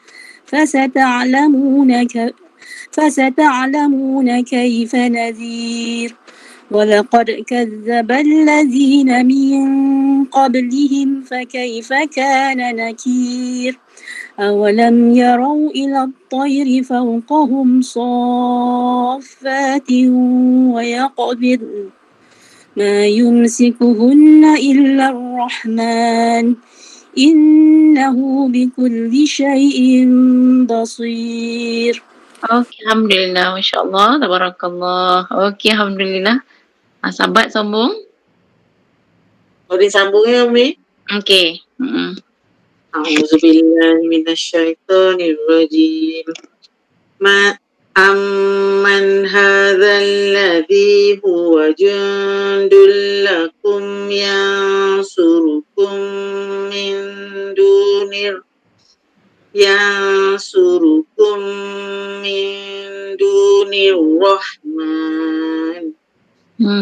فستعلمون كيف نذير ولقد كذب الذين من قبلهم فكيف كان نكير أولم يروا إلى الطير فوقهم صافات ويقبض ما يمسكهن إلا الرحمن إنه بكل شيء بصير. Okey, Alhamdulillah. Masya Allah. Tabarakallah. Okey, Alhamdulillah. Sahabat sambung. Boleh sambung ya Umi? Okey. A'udzubillahi minasyaitonirrajim. Amman hadzal ladzi huwa jundul lakum yansurukum min dunir rahman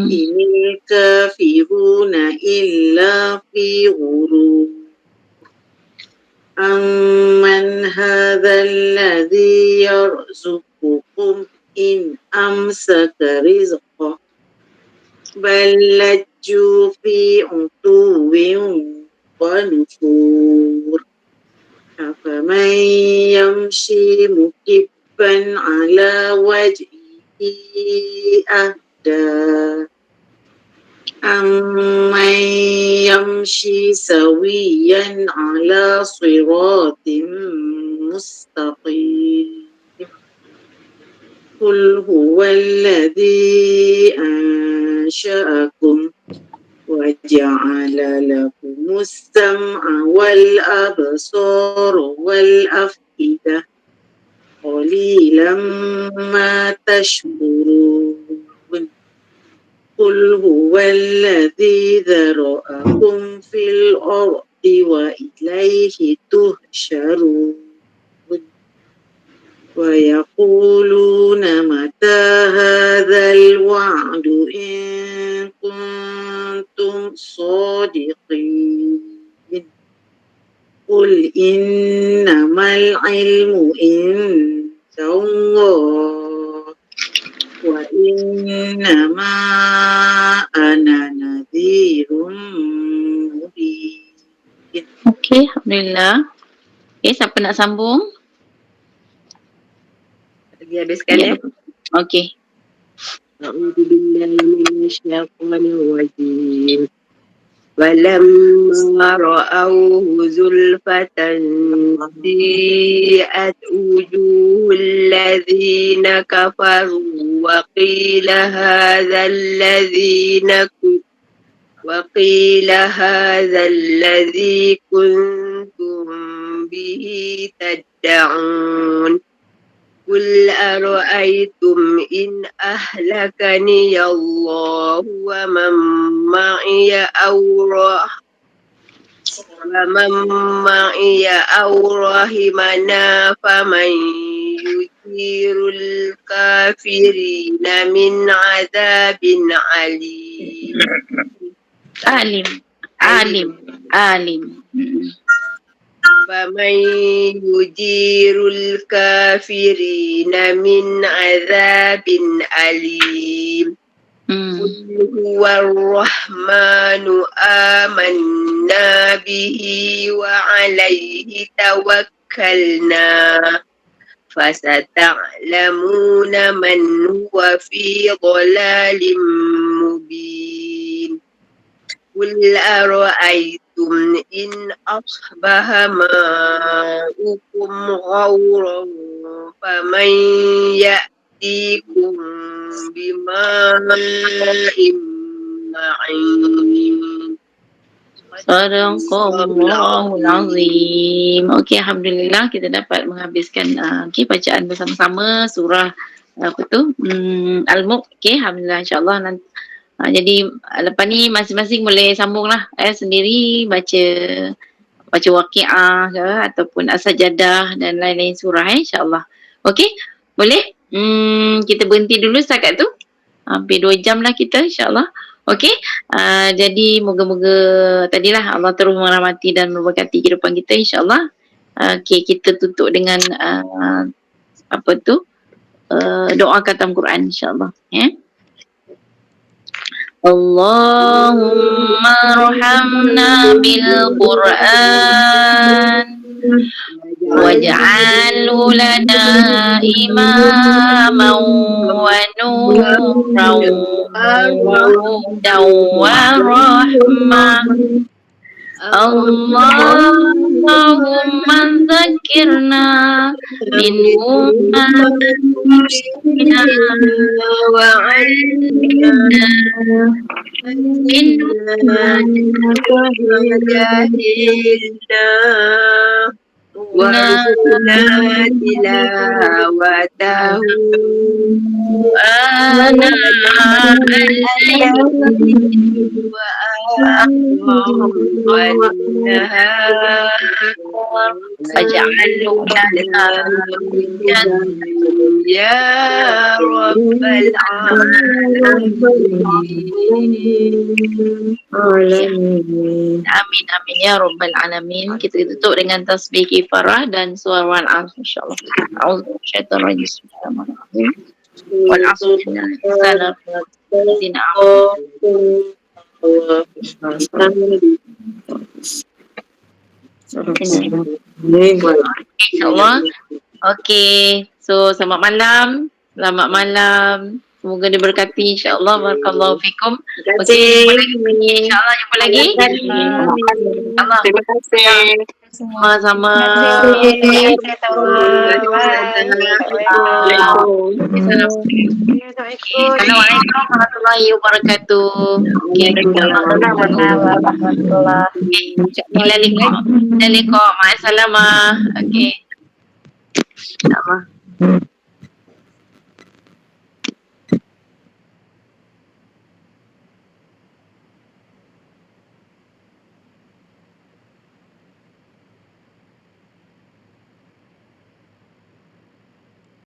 inil kafiruna illa fi ghurur amman hadzal ladzi yarzuqukum in amsaka rizqah bal lajju fi utuwin wa nufur afaman yamshi mukibban ala wajhihi ahda أَمَّن يَمْشِي سَوِيًّا عَلَى صِرَاطٍ مُّسْتَقِيمٍ قُلْ هُوَ الَّذِي أَنشَأَكُمْ وَجَعَلَ لَكُمُ السَّمْعَ وَالْأَبْصَارَ وَالْأَفْئِدَةَ قَلِيلًا مَا تَشْكُرُونَ قُلْ هُوَ الَّذِي ذَرَأَكُمْ فِي الْأَرْضِ وَإِلَيْهِ تُحْشَرُونَ وَيَقُولُونَ مَتَى هَذَا الْوَعْدُ إِن كُنتُمْ صَادِقِينَ قُلْ إِنَّمَا الْعِلْمُ عِندَ اللَّهِ وَإِنَّمَا أَنَا نَذِيرٌ مُبِينٌ. Okey, Alhamdulillah. Okey, siapa nak sambung? Lagi habiskan ya. Okey. أعوذ بالله من الشيطان الرجيم ولما رأوه زلفة سيئت وجوه الذين كفروا وقيل هذا الذي كنتم به تدعون قل أرأيتم إن أهلكني الله ومن معي أو رحمنا فمن يجير الكافرين من عذاب عليم. Alim. فمن يجير الكافرين من عذاب أليم. قل هو الرحمن آمنا به وعليه توكلنا فستعلمون من هو في ضلال مبين. قل أرأيتم إن أصبح ماؤكم غورا فمن يأتيكم بماء معين. Sadaqallahul Azim. Okey, Alhamdulillah kita dapat menghabiskan bacaan bersama-sama surah Al-Mulk. Okey, Alhamdulillah, insyaAllah nanti. Jadi lepas ni masing-masing boleh sambunglah sendiri baca Waqi'ah ke ataupun As-Sajdah dan lain-lain surah insyaAllah. Okey, boleh? Kita berhenti dulu setakat tu. Hampir 2 jam lah kita insyaAllah. Okey, jadi moga-moga tadilah Allah terus merahmati dan memberkati kehidupan kita insyaAllah. Okey, kita tutup dengan doa khatam Quran insyaAllah. Allahumma arhamna bil Quran waj'alhu lana imaman wa nuran wa hudan wa rahmah. Allahumma dzakirna minhum ma nusina wa 'allimna minhum ma jahilna warzuqna tilawatahu ana al-layli wa فاجعله لنا يا رب العالمين. Amin ya rabbal alamin. Kita tutup dengan tasbih kifarah dan surah Al-Asr insyaallah. A'udzu bisyaitonir rajim. Wal 'asr innal insana lafi InsyaAllah. Okay, so selamat malam. Semoga diberkati insya-Allah. Barakallahu fikum. Terima Okey, kasih. jumpa lagi. InsyaAllah jumpa lagi. InsyaAllah. Terima kasih. Sama-sama. Assalamualaikum warahmatullahi wabarakatuh. Okey, ila liqa. Ma'assalamah. Okey. InsyaAllah.